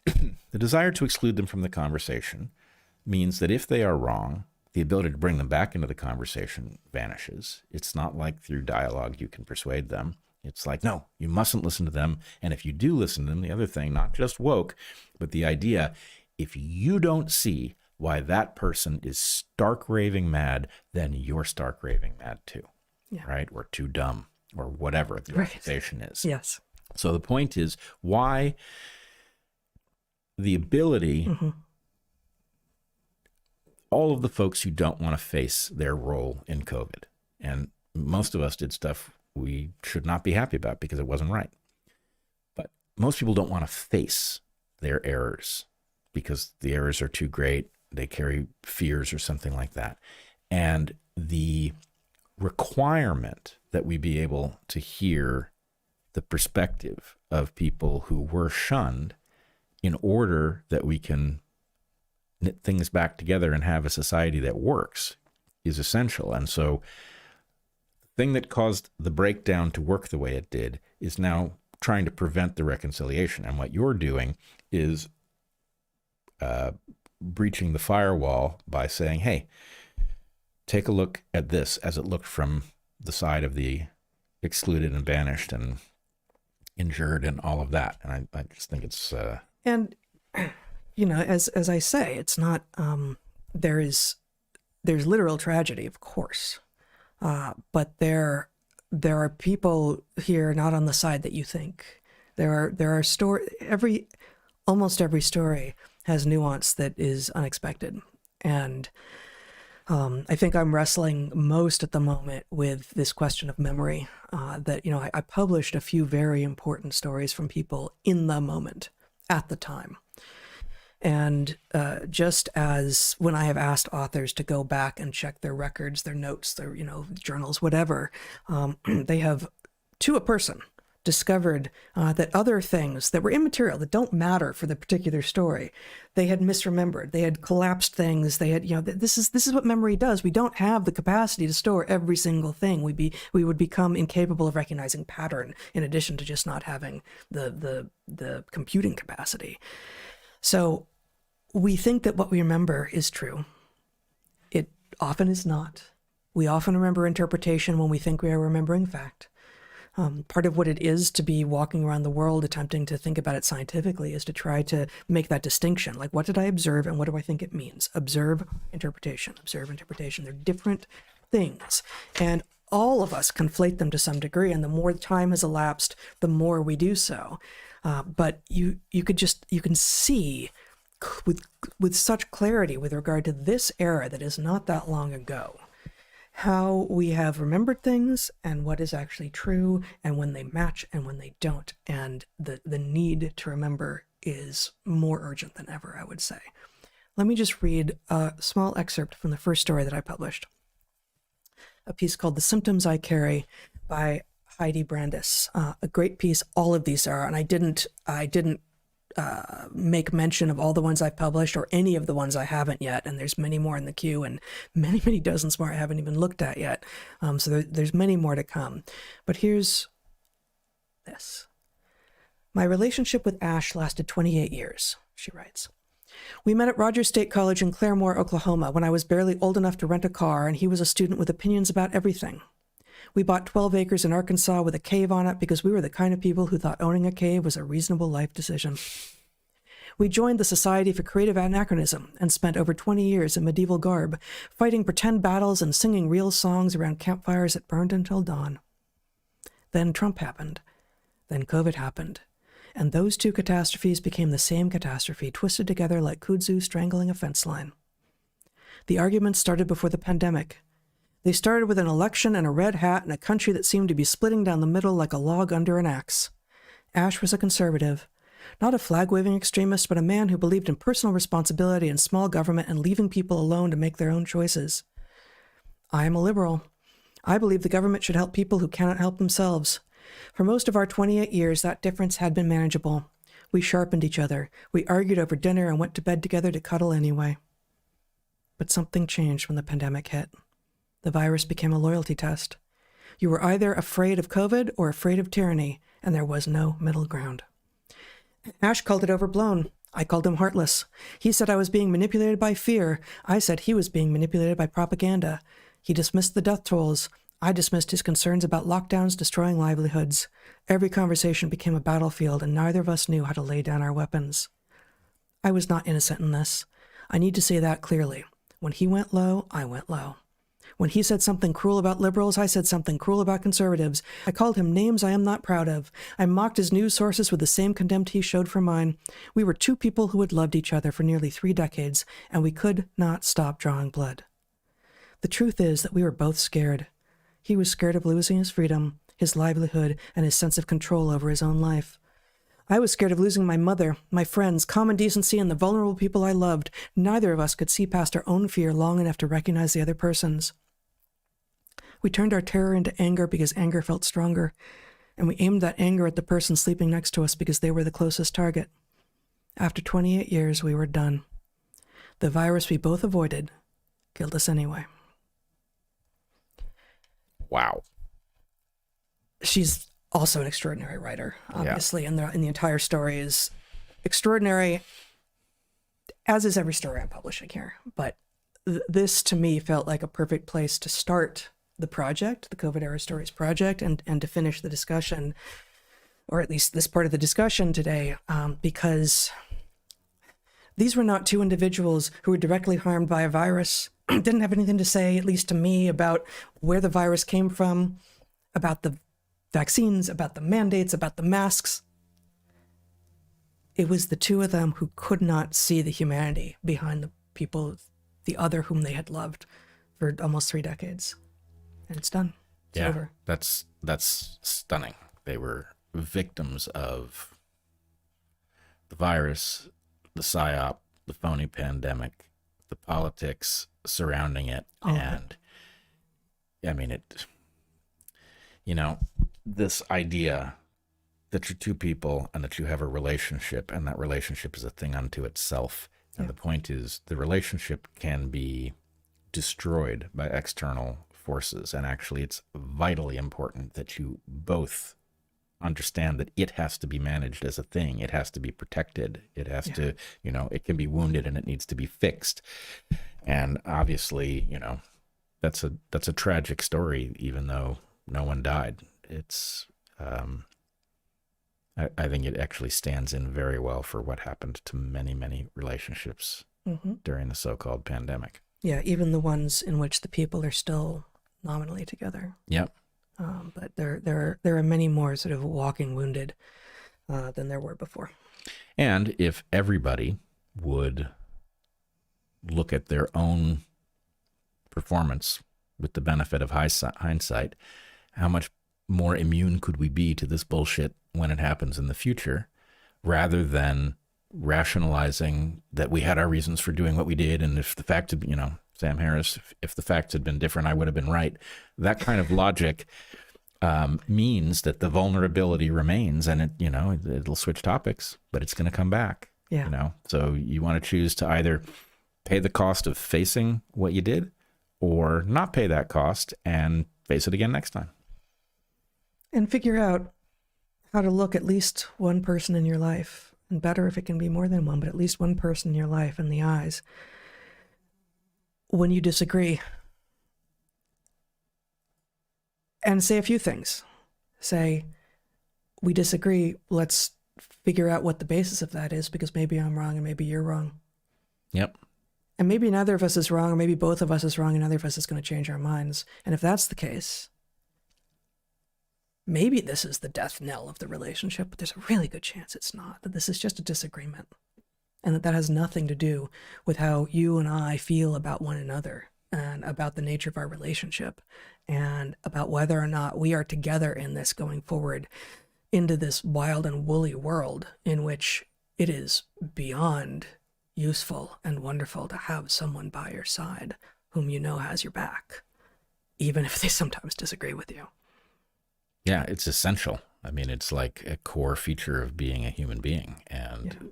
the desire to exclude them from the conversation means that if they are wrong, the ability to bring them back into the conversation vanishes. It's not like through dialogue you can persuade them. It's like, no, you mustn't listen to them. And if you do listen to them, the other thing, not just woke, but the idea, if you don't see why that person is stark raving mad, then you're stark raving mad too, right? Or too dumb, or whatever the accusation is. Yes. So the point is, why the ability, all of the folks who don't want to face their role in COVID, and most of us did stuff we should not be happy about because it wasn't right. But most people don't want to face their errors because the errors are too great. They carry fears or something like that. And the requirement that we be able to hear the perspective of people who were shunned in order that we can knit things back together and have a society that works is essential. And so the thing that caused the breakdown to work the way it did is now trying to prevent the reconciliation. And what you're doing is breaching the firewall by saying, hey, take a look at this as it looked from the side of the excluded and banished and injured and all of that. And I just think it's... And, you know, as I say, it's not, there's literal tragedy, of course. But there are people here not on the side that you think. There are almost every story has nuance that is unexpected. And I think I'm wrestling most at the moment with this question of memory, that, you know, I published a few very important stories from people in the moment at the time. And just as when I have asked authors to go back and check their records, their notes, their, you know, journals, whatever, they have, to a person, discovered that other things that were immaterial, that don't matter for the particular story, they had misremembered. They had collapsed things. They had, you know, this is what memory does. We don't have the capacity to store every single thing. We would become incapable of recognizing pattern, in addition to just not having the computing capacity. So we think that what we remember is true. It often is not. We often remember interpretation when we think we are remembering fact. Part of what it is to be walking around the world attempting to think about it scientifically is to try to make that distinction. Like, what did I observe and what do I think it means? Observe, interpretation, observe, interpretation. They're different things. And all of us conflate them to some degree. And the more time has elapsed, the more we do so. But you can see with such clarity with regard to this era that is not that long ago, how we have remembered things and what is actually true and when they match and when they don't. And the need to remember is more urgent than ever, I would say. Let me just read a small excerpt from the first story that I published. A piece called The Symptoms I Carry by Heidi Brandis. A great piece. All of these are, and I didn't make mention of all the ones I've published or any of the ones I haven't yet. And there's many more in the queue and many, many dozens more I haven't even looked at yet. So there's many more to come. But here's this. My relationship with Ash lasted 28 years, she writes. We met at Rogers State College in Claremore, Oklahoma, when I was barely old enough to rent a car, and he was a student with opinions about everything. We bought 12 acres in Arkansas with a cave on it because we were the kind of people who thought owning a cave was a reasonable life decision. We joined the Society for Creative Anachronism and spent over 20 years in medieval garb, fighting pretend battles and singing real songs around campfires that burned until dawn. Then Trump happened. Then COVID happened. And those two catastrophes became the same catastrophe, twisted together like kudzu strangling a fence line. The arguments started before the pandemic. They started with an election and a red hat in a country that seemed to be splitting down the middle like a log under an axe. Ash was a conservative. Not a flag-waving extremist, but a man who believed in personal responsibility and small government and leaving people alone to make their own choices. I am a liberal. I believe the government should help people who cannot help themselves. For most of our 28 years, that difference had been manageable. We sharpened each other. We argued over dinner and went to bed together to cuddle anyway. But something changed when the pandemic hit. The virus became a loyalty test. You were either afraid of COVID or afraid of tyranny, and there was no middle ground. Ash called it overblown. I called him heartless. He said I was being manipulated by fear. I said he was being manipulated by propaganda. He dismissed the death tolls. I dismissed his concerns about lockdowns destroying livelihoods. Every conversation became a battlefield, and neither of us knew how to lay down our weapons. I was not innocent in this. I need to say that clearly. When he went low, I went low. When he said something cruel about liberals, I said something cruel about conservatives. I called him names I am not proud of. I mocked his news sources with the same contempt he showed for mine. We were two people who had loved each other for nearly 3 decades, and we could not stop drawing blood. The truth is that we were both scared. He was scared of losing his freedom, his livelihood, and his sense of control over his own life. I was scared of losing my mother, my friends, common decency, and the vulnerable people I loved. Neither of us could see past our own fear long enough to recognize the other person's. We turned our terror into anger because anger felt stronger, and we aimed that anger at the person sleeping next to us because they were the closest target. After 28 years, we were done. The virus we both avoided killed us anyway. Wow. She's also an extraordinary writer, obviously, yeah. and the entire story is extraordinary, as is every story I'm publishing here. But this, to me, felt like a perfect place to start the project, the COVID-era Stories project, and to finish the discussion, or at least this part of the discussion today, because these were not two individuals who were directly harmed by a virus, didn't have anything to say, at least to me, about where the virus came from, about the vaccines, about the mandates, about the masks. It was the two of them who could not see the humanity behind the people, the other whom they had loved for almost 3 decades. And it's done. It's over. That's stunning. They were victims of the virus, the psyop, the phony pandemic, the politics surrounding it. And I mean, this idea that you're two people and that you have a relationship, and that relationship is a thing unto itself. And the point is, the relationship can be destroyed by external forces, and actually it's vitally important that you both understand that it has to be managed as a thing. It has to be protected. It has to, it can be wounded and it needs to be fixed. And obviously, that's a tragic story, even though no one died. It's I think it actually stands in very well for what happened to many, many relationships during the so-called pandemic. Yeah, even the ones in which the people are still nominally together. Yep. But there are many more sort of walking wounded than there were before. And if everybody would look at their own performance with the benefit of hindsight, how much more immune could we be to this bullshit when it happens in the future, rather than rationalizing that we had our reasons for doing what we did, and if the facts had, Sam Harris, if the facts had been different, I would have been right. That kind of logic means that the vulnerability remains, and it'll switch topics, but it's going to come back. Yeah. So you want to choose to either pay the cost of facing what you did, or not pay that cost and face it again next time. And figure out how to look at least one person in your life, and better if it can be more than one, but at least one person in your life in the eyes when you disagree. And say a few things. Say, we disagree, let's figure out what the basis of that is, because maybe I'm wrong and maybe you're wrong. Yep. And maybe neither of us is wrong, or maybe both of us is wrong and neither of us is going to change our minds. And if that's the case, maybe this is the death knell of the relationship, but there's a really good chance it's not, that this is just a disagreement. And that has nothing to do with how you and I feel about one another, and about the nature of our relationship, and about whether or not we are together in this going forward into this wild and woolly world in which it is beyond useful and wonderful to have someone by your side whom you know has your back, even if they sometimes disagree with you. Yeah, it's essential. I mean, it's like a core feature of being a human being, and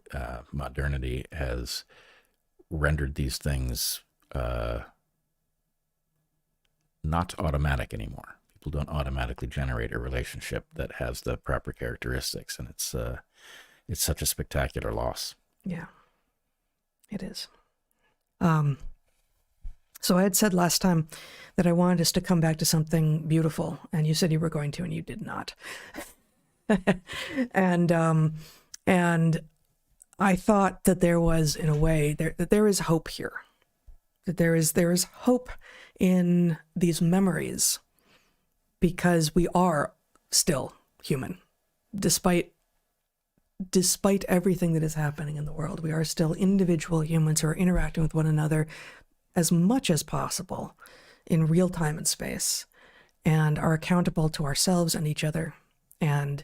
modernity has rendered these things not automatic anymore. People don't automatically generate a relationship that has the proper characteristics, and it's such a spectacular loss. Yeah, it is. So I had said last time that I wanted us to come back to something beautiful, and you said you were going to, and you did not. and I thought that there was, in a way, that there is hope here. That there is hope in these memories, because we are still human, despite everything that is happening in the world. We are still individual humans who are interacting with one another as much as possible in real time and space, and are accountable to ourselves and each other. And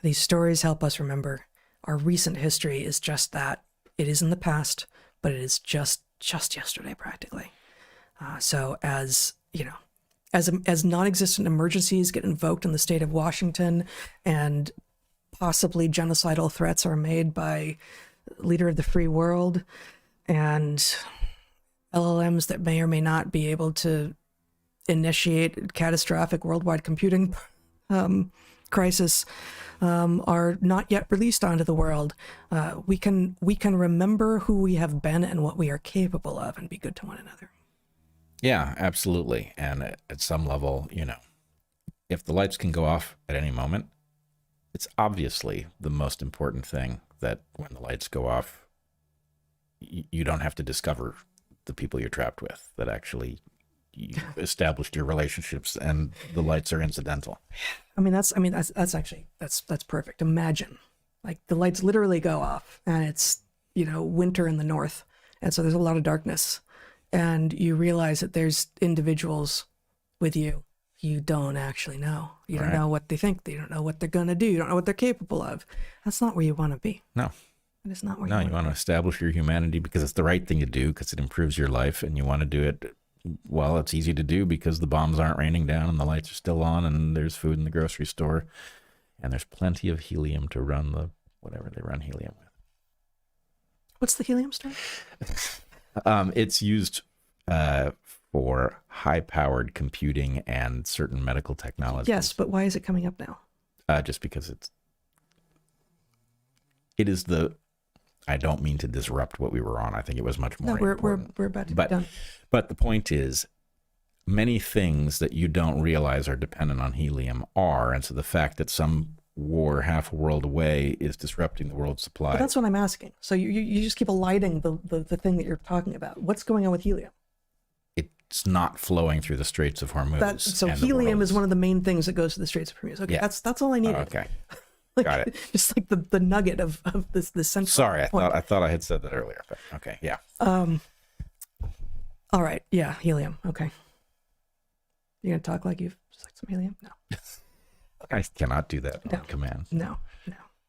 these stories help us remember our recent history is just that. It is in the past, but it is just yesterday, practically. So as non-existent emergencies get invoked in the state of Washington, and possibly genocidal threats are made by leader of the free world, and LLMs that may or may not be able to initiate catastrophic worldwide computing crisis are not yet released onto the world, we can remember who we have been and what we are capable of, and be good to one another. Yeah, absolutely. And at some level, if the lights can go off at any moment, it's obviously the most important thing that when the lights go off, you don't have to discover the people you're trapped with, that actually you established your relationships, and the lights are incidental. That's perfect. Imagine, like, the lights literally go off, and it's, winter in the north, and so there's a lot of darkness, and you realize that there's individuals with you don't actually know. You don't know what they think. You don't know what they're going to do. You don't know what they're capable of. That's not where you want to be. No. It is not where you want to establish your humanity because it's the right thing to do, because it improves your life, and you want to do it. Well, it's easy to do because the bombs aren't raining down and the lights are still on, and there's food in the grocery store, and there's plenty of helium to run whatever they run helium with. What's the helium story? It's used for high-powered computing and certain medical technologies. Yes, but why is it coming up now? Just because it is I don't mean to disrupt what we were on. I think it was much more important. We're about to be done. But the point is, many things that you don't realize are dependent on helium are. And so the fact that some war half a world away is disrupting the world's supply. But that's what I'm asking. So you just keep alighting the thing that you're talking about. What's going on with helium? It's not flowing through the Straits of Hormuz. So helium is one of the main things that goes to the Straits of Hormuz. Okay, that's all I needed. Okay. Like, Got it. Just like the nugget of this central. Sorry, I point. thought I had said that earlier. But okay, yeah. All right, yeah, helium. Okay. You gonna talk like you've sucked some helium? No. I cannot do that on command. No.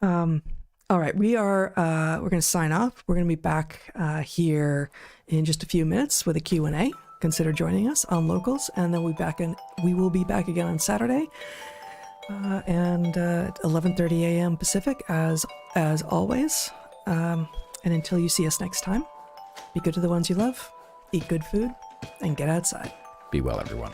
All right, we're going to sign off. We're going to be back here in just a few minutes with a Q&A. Consider joining us on Locals, and then we will be back again on Saturday, and at 11:30 a.m. Pacific, as always. And until you see us next time, be good to the ones you love, eat good food, and get outside. Be well, everyone.